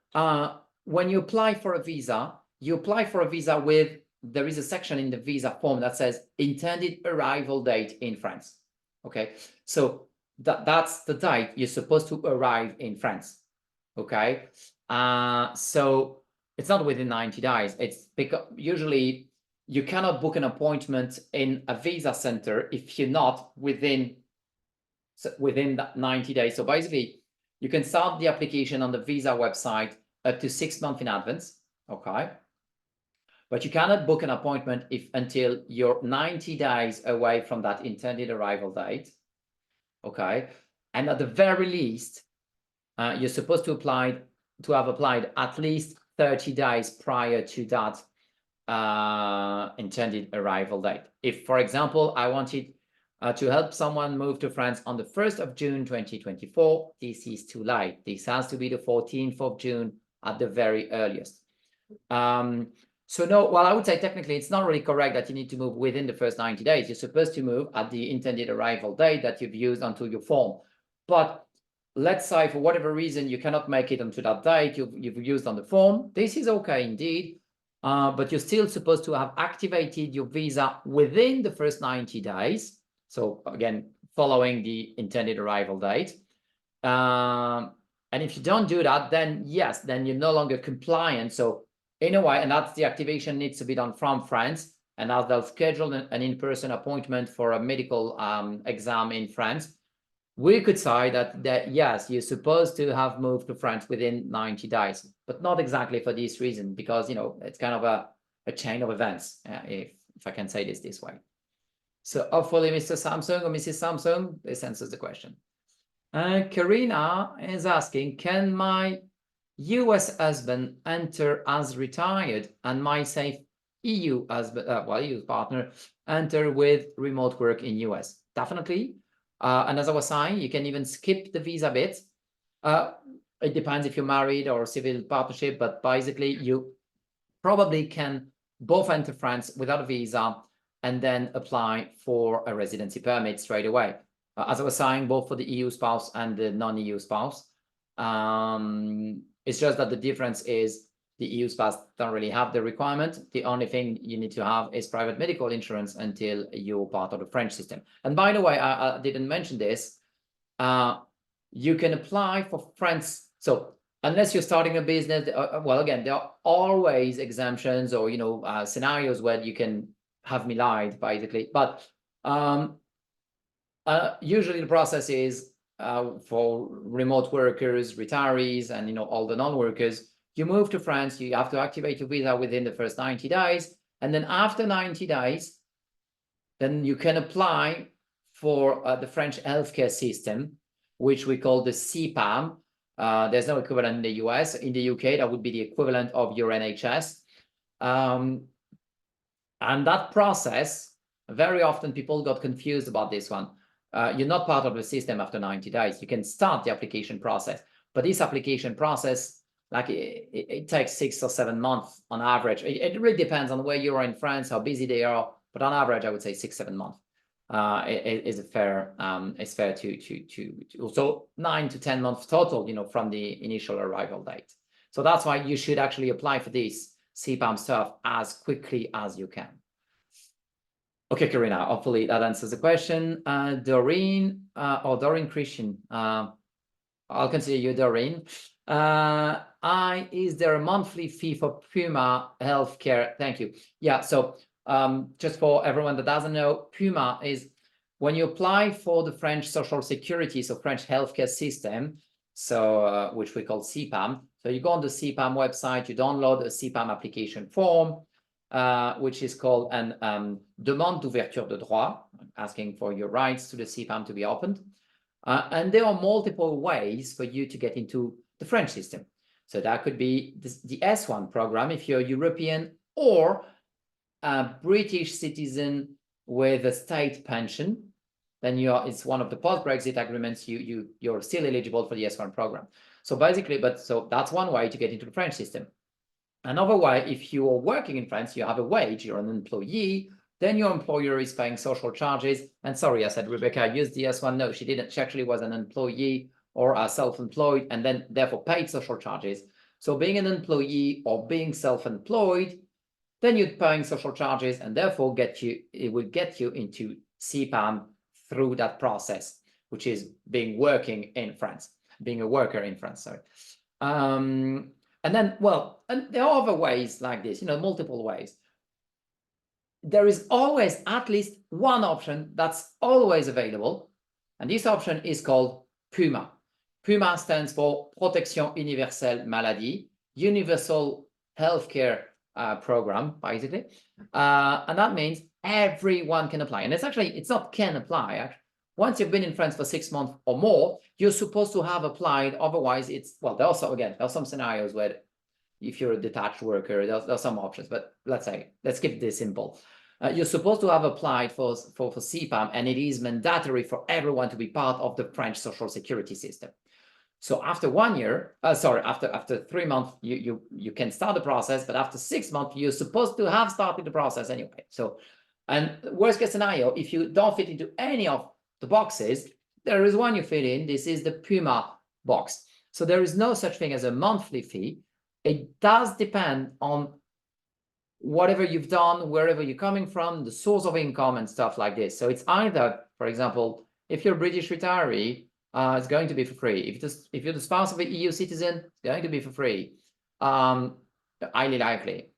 B: when you apply for a visa, you apply for a visa with, there is a section in the visa form that says intended arrival date in France. Okay, so that's the date you're supposed to arrive in France. Okay, so it's not within 90 days. It's because usually you cannot book an appointment in a visa center if you're not within that 90 days. So basically, you can start the application on the visa website up to 6 months in advance. Okay. But you cannot book an appointment until you're 90 days away from that intended arrival date. Okay. And at the very least, you're supposed to have applied at least 30 days prior to that intended arrival date. If, for example, I wanted to help someone move to France on the 1st of June 2024, this is too late. This has to be the 14th of June at the very earliest. So no, well, I would say technically it's not really correct that you need to move within the first 90 days. You're supposed to move at the intended arrival date that you've used onto your form. But let's say for whatever reason you cannot make it onto that date you've used on the form. This is okay indeed, but you're still supposed to have activated your visa within the first 90 days. So again, following the intended arrival date. And if you don't do that, then yes, then you're no longer compliant. So in a way, and that's the activation needs to be done from France, and as they'll schedule an in-person appointment for a medical exam in France, we could say that yes, you're supposed to have moved to France within 90 days, but not exactly for this reason, because, you know, it's kind of a chain of events, if I can say this way. So hopefully, Mr. Samsung or Mrs. Samsung, this answers the question. Karina is asking, can my US husband enter as retired and my safe EU husband, EU partner enter with remote work in US? Definitely. And as I was saying, you can even skip the visa bit. It depends if you're married or civil partnership, but basically you probably can both enter France without a visa and then apply for a residency permit straight away. As I was saying, both for the EU spouse and the non-EU spouse. It's just that the difference is the EU spouse don't really have the requirement. The only thing you need to have is private medical insurance until you're part of the French system. And by the way, I didn't mention this. You can apply for France. So unless you're starting a business, well, again, there are always exemptions or, you know, scenarios where you can have me lied, basically. But usually the process is for remote workers, retirees, and, you know, all the non-workers, you move to France, you have to activate your visa within the first 90 days. And then after 90 days, then you can apply for the French healthcare system, which we call the CPAM. There's no equivalent in the US. In the UK, that would be the equivalent of your NHS. And that process, very often people got confused about this one. You're not part of the system after 90 days. You can start the application process, but this application process, like it takes 6 or 7 months on average. It really depends on where you are in France, how busy they are, but on average, I would say 6-7 months is fair. It's fair to so 9 to 10 months total, you know, from the initial arrival date. So that's why you should actually apply for this CPAM stuff as quickly as you can. Okay, Karina, hopefully that answers the question. Doreen Doreen Christian, I'll consider you Doreen. Is there a monthly fee for Puma healthcare? Thank you. Yeah, so just for everyone that doesn't know, Puma is when you apply for the French Social Security, so French healthcare system, so which we call CPAM. So you go on the CPAM website, you download a CPAM application form, which is called an demande d'ouverture de droit, asking for your rights to the CPAM to be opened. And there are multiple ways for you to get into the French system. So that could be the S1 program if you're European, or a British citizen with a state pension. Then it's one of the post-Brexit agreements, you're still eligible for the S1 program. So basically, so that's one way to get into the French system. Another way, if you are working in France, you have a wage, you're an employee, then your employer is paying social charges. And sorry, I said Rebecca used the S1. No, she didn't. She actually was an employee or a self-employed and then therefore paid social charges. So being an employee or being self-employed, then you're paying social charges and therefore it will get you into CPAM through that process, which is being a worker in France, sorry. And then, well, and there are other ways like this, you know, multiple ways. There is always at least one option that's always available. And this option is called Puma. Puma stands for Protection Universelle Maladie, Universal Healthcare program, basically. And that means everyone can apply. And it's not can apply. Actually. Once you've been in France for 6 months or more, you're supposed to have applied. Otherwise, there are some scenarios where if you're a detached worker, there's some options. But let's keep this simple. You're supposed to have applied for CPAM, and it is mandatory for everyone to be part of the French social security system. So after 1 year, after 3 months, you can start the process, but after 6 months, you're supposed to have started the process anyway. So, and worst case scenario, if you don't fit into any of the boxes, there is one you fit in. This is the Puma box. So there is no such thing as a monthly fee. It does depend on whatever you've done, wherever you're coming from, the source of income and stuff like this. So it's either, for example, if you're a British retiree, it's going to be for free. If you're the spouse of an EU citizen, it's going to be for free, highly likely.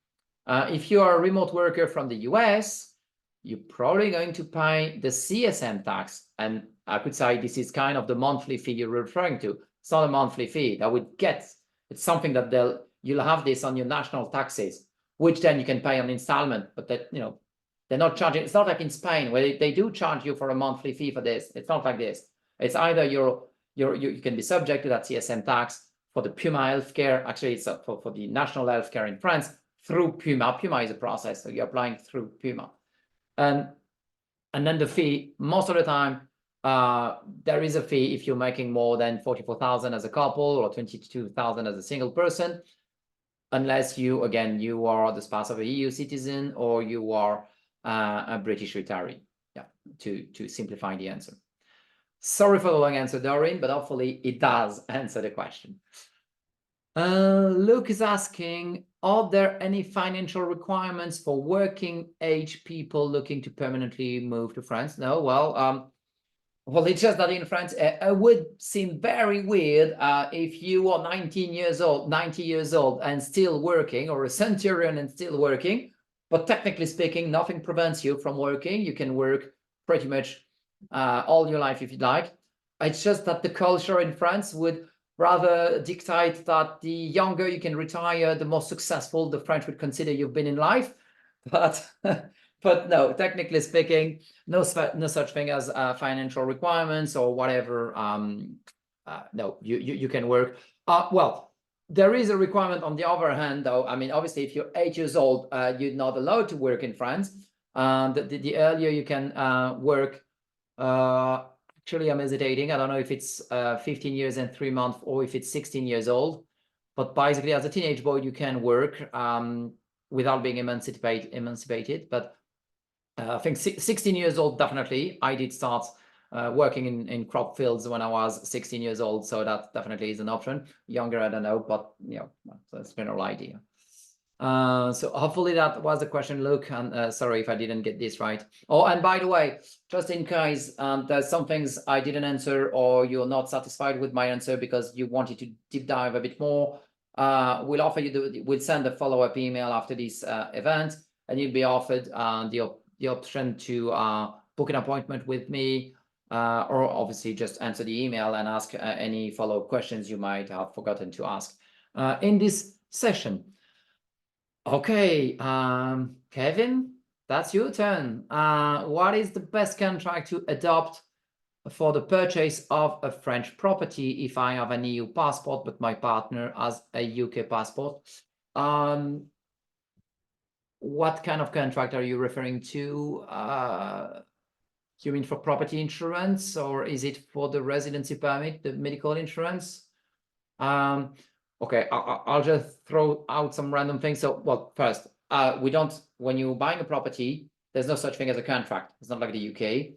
B: If you are a remote worker from the US, you're probably going to pay the CSM tax. And I could say this is kind of the monthly fee you're referring to. It's not a monthly fee. It's something that you'll have this on your national taxes, which then you can pay on installment, but they're not charging. It's not like in Spain where they do charge you for a monthly fee for this. It's not like this. It's either you can be subject to that CSM tax for the Puma healthcare. Actually, it's for the national healthcare in France through Puma. Puma is a process, so you're applying through Puma, and then the fee most of the time. There is a fee if you're making more than 44,000 as a couple or 22,000 as a single person, unless you are the spouse of an EU citizen or you are a British retiree. Yeah, to simplify the answer. Sorry for the long answer, Doreen, but hopefully it does answer the question. Luke is asking, are there any financial requirements for working age people looking to permanently move to France? No, well, it's just that in France, it would seem very weird if you are 90 years old and still working, or a centurion and still working. But technically speaking, nothing prevents you from working. You can work pretty much all your life if you'd like. It's just that the culture in France would rather dictate that the younger you can retire, the more successful the French would consider you've been in life. But no, technically speaking, no such thing as financial requirements or whatever. No, you can work. Well, there is a requirement on the other hand, though. I mean, obviously, if you're 8 years old, you're not allowed to work in France. The earlier you can work, actually, I'm hesitating. I don't know if it's 15 years and 3 months or if it's 16 years old. But basically, as a teenage boy, you can work without being emancipated. But I think 16 years old, definitely. I did start working in crop fields when I was 16 years old. So that definitely is an option. Younger, I don't know, but that's a general idea. So hopefully that was the question, Luke, and sorry if I didn't get this right. Oh, and by the way, just in case there's some things I didn't answer or you're not satisfied with my answer because you wanted to deep dive a bit more, we'll send a follow-up email after this event, and you'll be offered the option to book an appointment with me, or obviously just answer the email and ask any follow-up questions you might have forgotten to ask in this session. Okay, Kevin, that's your turn. What is the best contract to adopt for the purchase of a French property if I have an EU passport but my partner has a UK passport? What kind of contract are you referring to? You mean for property insurance, or is it for the residency permit, the medical insurance? Okay, I'll just throw out some random things. So, well, first, when you're buying a property, there's no such thing as a contract. It's not like the UK.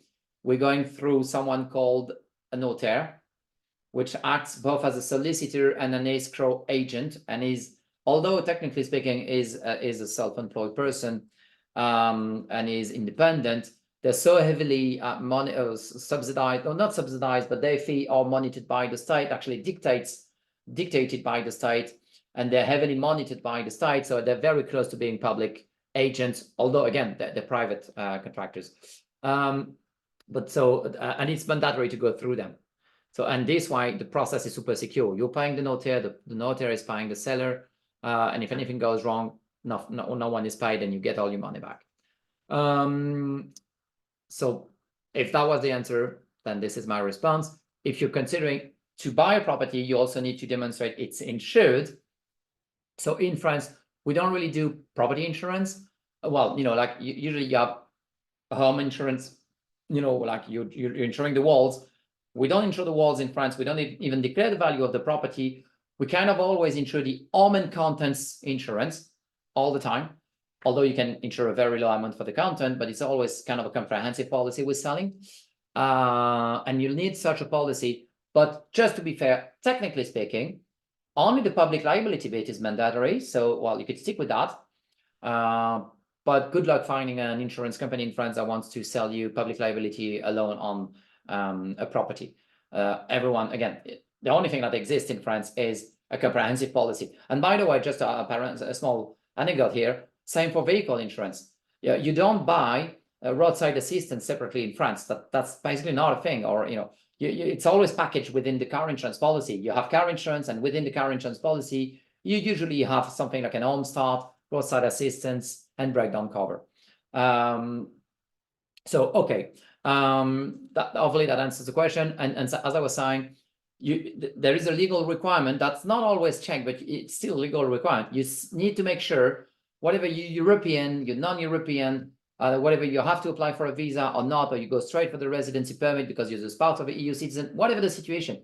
B: We're going through someone called a notaire, which acts both as a solicitor and an escrow agent, and although technically speaking is a self-employed person and is independent, they're so heavily subsidized, or not subsidized, but their fee are monitored by the state, actually dictated by the state, and they're heavily monitored by the state, so they're very close to being public agents, although again they're private contractors. But so and it's mandatory to go through them. So, and this why the process is super secure. You're paying the notaire, the notaire is paying the seller, and if anything goes wrong, no one is paid and you get all your money back. So if that was the answer, then this is my response. If you're considering to buy a property, you also need to demonstrate it's insured. So in France, we don't really do property insurance. Well, like usually you have home insurance, like you're insuring the walls. We don't insure the walls in France. We don't even declare the value of the property. We kind of always insure the home and contents insurance all the time, although you can insure a very low amount for the content, but it's always kind of a comprehensive policy we're selling. And you'll need such a policy. But just to be fair, technically speaking, only the public liability bit is mandatory. So, well, you could stick with that. But good luck finding an insurance company in France that wants to sell you public liability alone on a property. Everyone, again, the only thing that exists in France is a comprehensive policy. And by the way, just a small anecdote here, same for vehicle insurance. You don't buy roadside assistance separately in France. That's basically not a thing. Or, it's always packaged within the car insurance policy. You have car insurance, and within the car insurance policy, you usually have something like an home start, roadside assistance, and breakdown cover. So, okay, hopefully that answers the question. And so, as I was saying, there is a legal requirement that's not always checked, but it's still a legal requirement. You need to make sure whatever you're European, you're non-European, whatever you have to apply for a visa or not, or you go straight for the residency permit because you're a spouse of an EU citizen, whatever the situation,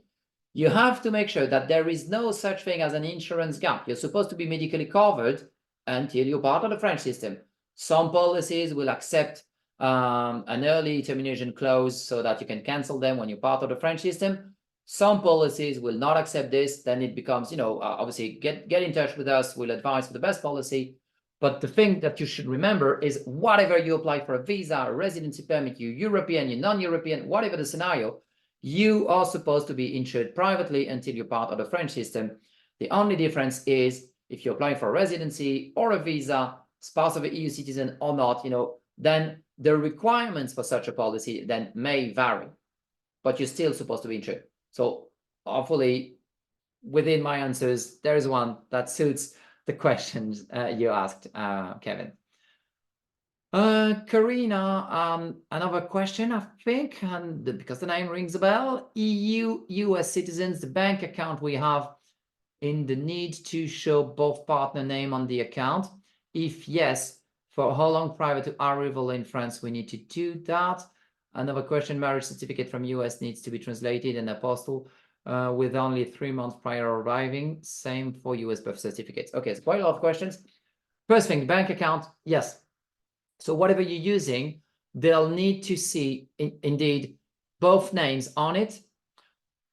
B: you have to make sure that there is no such thing as an insurance gap. You're supposed to be medically covered until you're part of the French system. Some policies will accept an early termination clause so that you can cancel them when you're part of the French system. Some policies will not accept this. Then it becomes, obviously get in touch with us. We'll advise for the best policy. But the thing that you should remember is whatever you apply for a visa, a residency permit, you're European, you're non-European, whatever the scenario, you are supposed to be insured privately until you're part of the French system. The only difference is if you're applying for a residency or a visa, spouse of an EU citizen or not, then the requirements for such a policy then may vary, but you're still supposed to be insured. So hopefully within my answers, there is one that suits the questions you asked, Kevin. Karina, another question, I think, and because the name rings a bell. EU, US citizens, the bank account we have in the need to show both partner name on the account. If yes, for how long prior to arrival in France we need to do that? Another question, marriage certificate from US needs to be translated and apostille with only 3 months prior arriving. Same for US birth certificates. Okay, so quite a lot of questions. First thing, bank account, yes. So whatever you're using, they'll need to see indeed both names on it,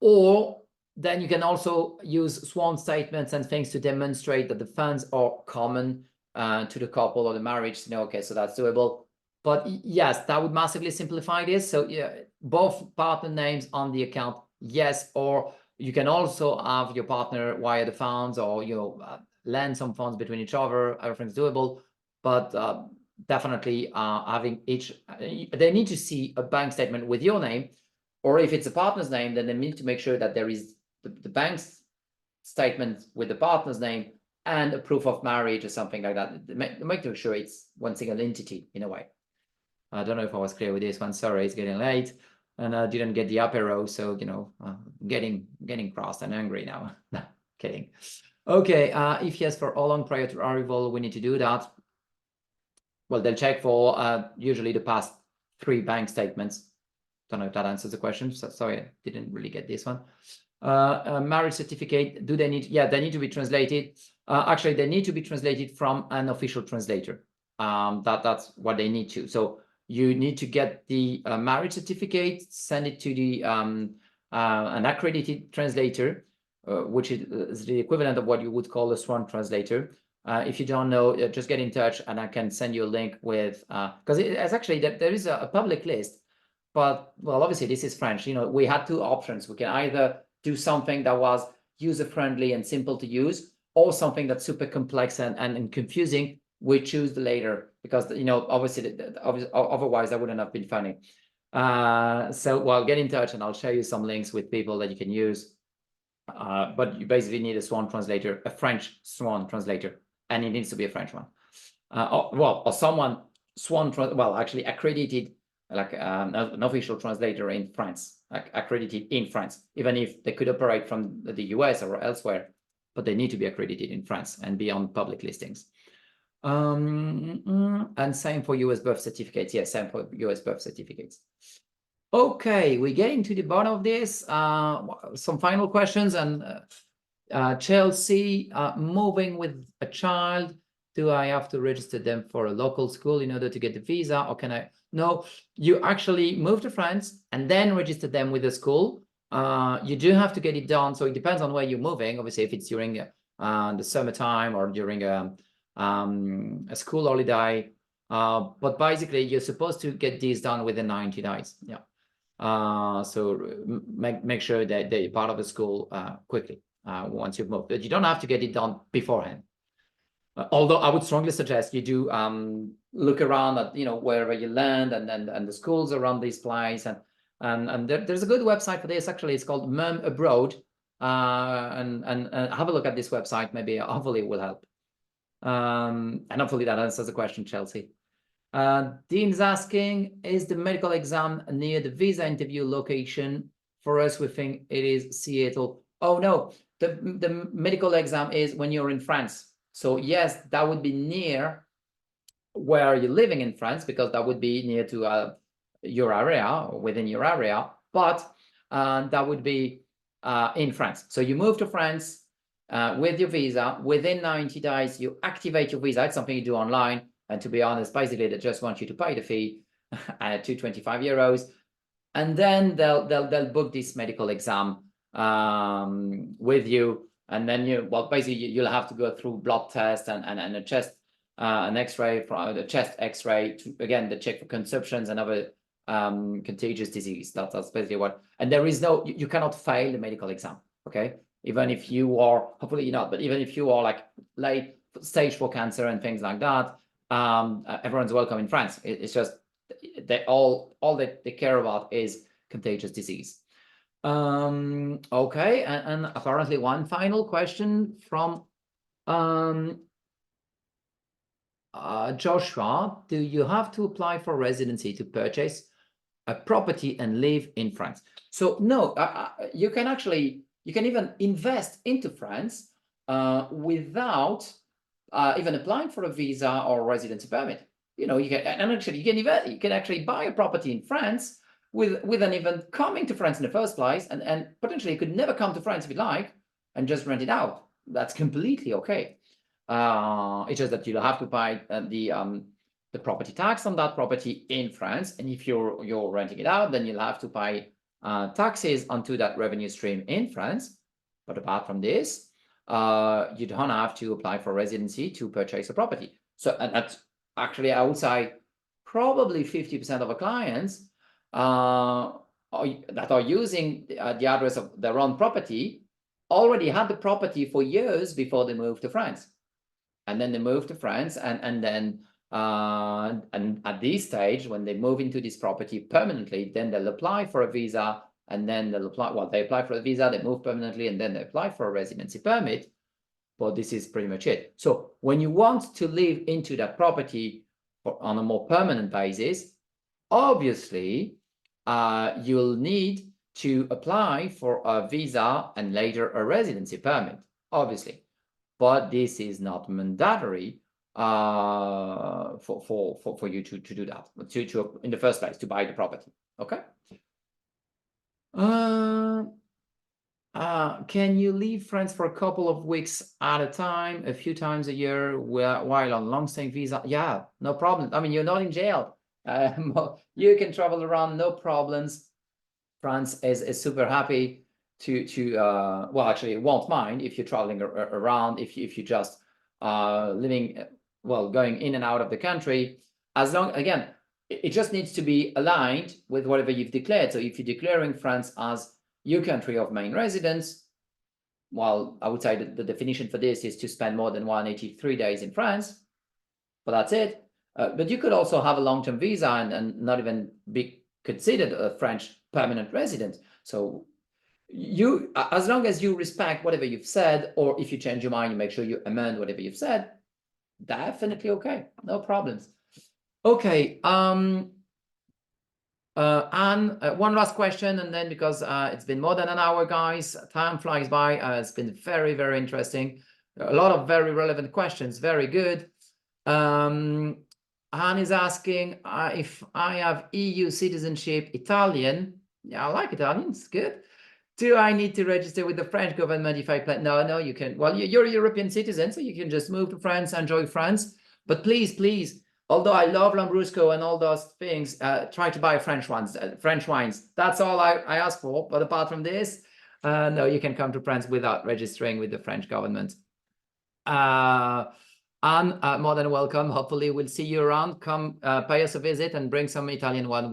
B: or then you can also use sworn statements and things to demonstrate that the funds are common to the couple or the marriage. Okay, so that's doable. But yes, that would massively simplify this. So yeah, both partner names on the account, yes, or you can also have your partner wire the funds or lend some funds between each other. Everything's doable, but definitely having they need to see a bank statement with your name, or if it's a partner's name, then they need to make sure that there is the bank's statement with the partner's name and a proof of marriage or something like that. Make sure it's one single entity in a way. I don't know if I was clear with this one. Sorry, it's getting late and I didn't get the apero, so getting crossed and angry now. No, kidding. Okay, if yes, for how long prior to arrival we need to do that? Well, they'll check for usually the past 3 bank statements. Don't know if that answers the question. So, sorry, I didn't really get this one. Marriage certificate, do they need? Yeah, they need to be translated. Actually, they need to be translated from an official translator. That's what they need to. So you need to get the marriage certificate, send it to the an accredited translator, which is the equivalent of what you would call a sworn translator. If you don't know, just get in touch and I can send you a link with, because it's actually that there is a public list, but well, obviously this is French. We had 2 options. We can either do something that was user-friendly and simple to use, or something that's super complex and confusing. We choose the later because obviously otherwise that wouldn't have been funny. So well, get in touch and I'll show you some links with people that you can use. But you basically need a sworn translator, a French sworn translator. and it needs to be a French one. Or someone actually accredited, like an official translator in France, accredited in France, even if they could operate from the US or elsewhere, but they need to be accredited in France and be on public listings. And same for US birth certificates. Yes, same for US birth certificates. Okay, we're getting to the bottom of this. Some final questions. And Chelsea, moving with a child, do I have to register them for a local school in order to get the visa, or can I? No, you actually move to France and then register them with the school. You do have to get it done, so it depends on where you're moving. Obviously, if it's during the summertime or during a school holiday, but basically you're supposed to get these done within 90 days. Yeah. So make sure that they're part of the school quickly once you've moved. But you don't have to get it done beforehand. Although I would strongly suggest you do look around at wherever you land and the schools around this place, and there's a good website for this. Actually, it's called Mum Abroad, and have a look at this website. Maybe hopefully it will help. And hopefully that answers the question, Chelsea. Dean's asking, is the medical exam near the visa interview location? For us, we think it is Seattle. Oh no, the medical exam is when you're in France. So yes, that would be near where you're living in France, because that would be near to your area, or within your area, but that would be in France. So you move to France with your visa. Within 90 days, you activate your visa. It's something you do online. And to be honest, basically, they just want you to pay the fee at 225 euros. And then they'll book this medical exam with you. And then you'll have to go through blood test and a chest, an X-ray, from the chest X-ray, again, the check for consumptions and other contagious disease. That's basically what. And there is no, you cannot fail the medical exam. Okay, even if you are, hopefully you're not, but even if you are like late stage 4 cancer and things like that, everyone's welcome in France. It's just all that they care about is contagious disease. Okay, and apparently one final question from Joshua. Do you have to apply for residency to purchase a property and live in France? So no, you can even invest into France without even applying for a visa or residency permit. You can actually buy a property in France without even coming to France in the first place, and potentially you could never come to France if you like, and just rent it out. That's completely okay. It's just that you'll have to pay the property tax on that property in France, and if you're renting it out, then you'll have to pay taxes onto that revenue stream in France. But apart from this, you don't have to apply for residency to purchase a property. So, and that's actually, I would say, probably 50% of our clients that are using the address of their own property already had the property for years before they moved to France. And then they moved to France, and then at this stage, when they move into this property permanently, then they'll apply for a visa, and then they'll apply, they apply for a visa, they move permanently, and then they apply for a residency permit. But this is pretty much it. So when you want to live into that property on a more permanent basis, obviously, you'll need to apply for a visa and later a residency permit, obviously. But this is not mandatory for you to do that, to in the first place, to buy the property. Okay. Can you leave France for a couple of weeks at a time, a few times a year, while on long-stay visa? Yeah, no problem. I mean, you're not in jail. You can travel around, no problems. France is super happy to well, actually, won't mind if you're traveling around, if you just living, well, going in and out of the country, as long, again, it just needs to be aligned with whatever you've declared. So if you're declaring France as your country of main residence, well, I would say that the definition for this is to spend more than 183 days in France, but that's it. But you could also have a long-term visa and not even be considered a French permanent resident. So you, as long as you respect whatever you've said, or if you change your mind, you make sure you amend whatever you've said, Definitely okay. No problems. Okay. And one last question, and then because it's been more than an hour, guys, time flies by. It's been very, very interesting. A lot of very relevant questions. Very good. Anne is asking if I have EU citizenship, Italian. Yeah, I like Italians. Good. Do I need to register with the French government if I plan? No, you can. Well, you're a European citizen, so you can just move to France, enjoy France. But please, although I love Lambrusco and all those things, try to buy French ones, French wines. That's all I ask for. But apart from this, no, you can come to France without registering with the French government. And more than welcome. Hopefully, we'll see you around. Come pay us a visit and bring some Italian one.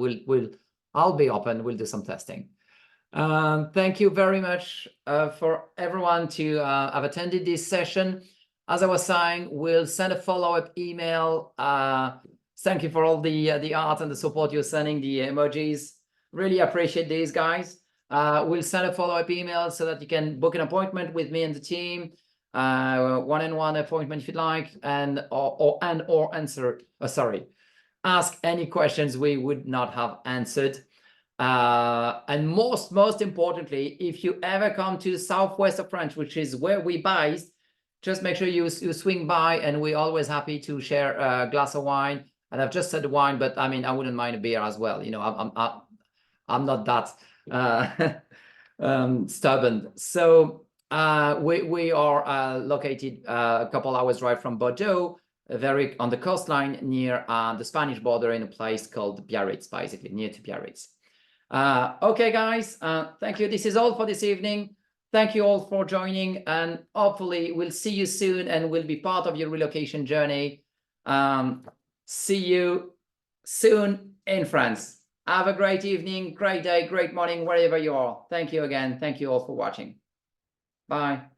B: I'll be open. We'll do some testing. Thank you very much for everyone to have attended this session. As I was saying, we'll send a follow-up email. Thank you for all the art and the support you're sending, the emojis. Really appreciate these, guys. We'll send a follow-up email so that you can book an appointment with me and the team. One-on-one appointment if you'd like, or answer. Ask any questions we would not have answered. And most importantly, if you ever come to the southwest of France, which is where we based, just make sure you swing by, and we're always happy to share a glass of wine. And I've just said wine, but I mean, I wouldn't mind a beer as well. You know, I'm not that stubborn. So we are located a couple hours drive from Bordeaux, very on the coastline near the Spanish border, in a place called Biarritz, basically near to Biarritz. Okay, guys, thank you. This is all for this evening. Thank you all for joining, and hopefully we'll see you soon and we'll be part of your relocation journey. See you soon in France. Have a great evening, great day, great morning, wherever you are. Thank you again. Thank you all for watching. Bye.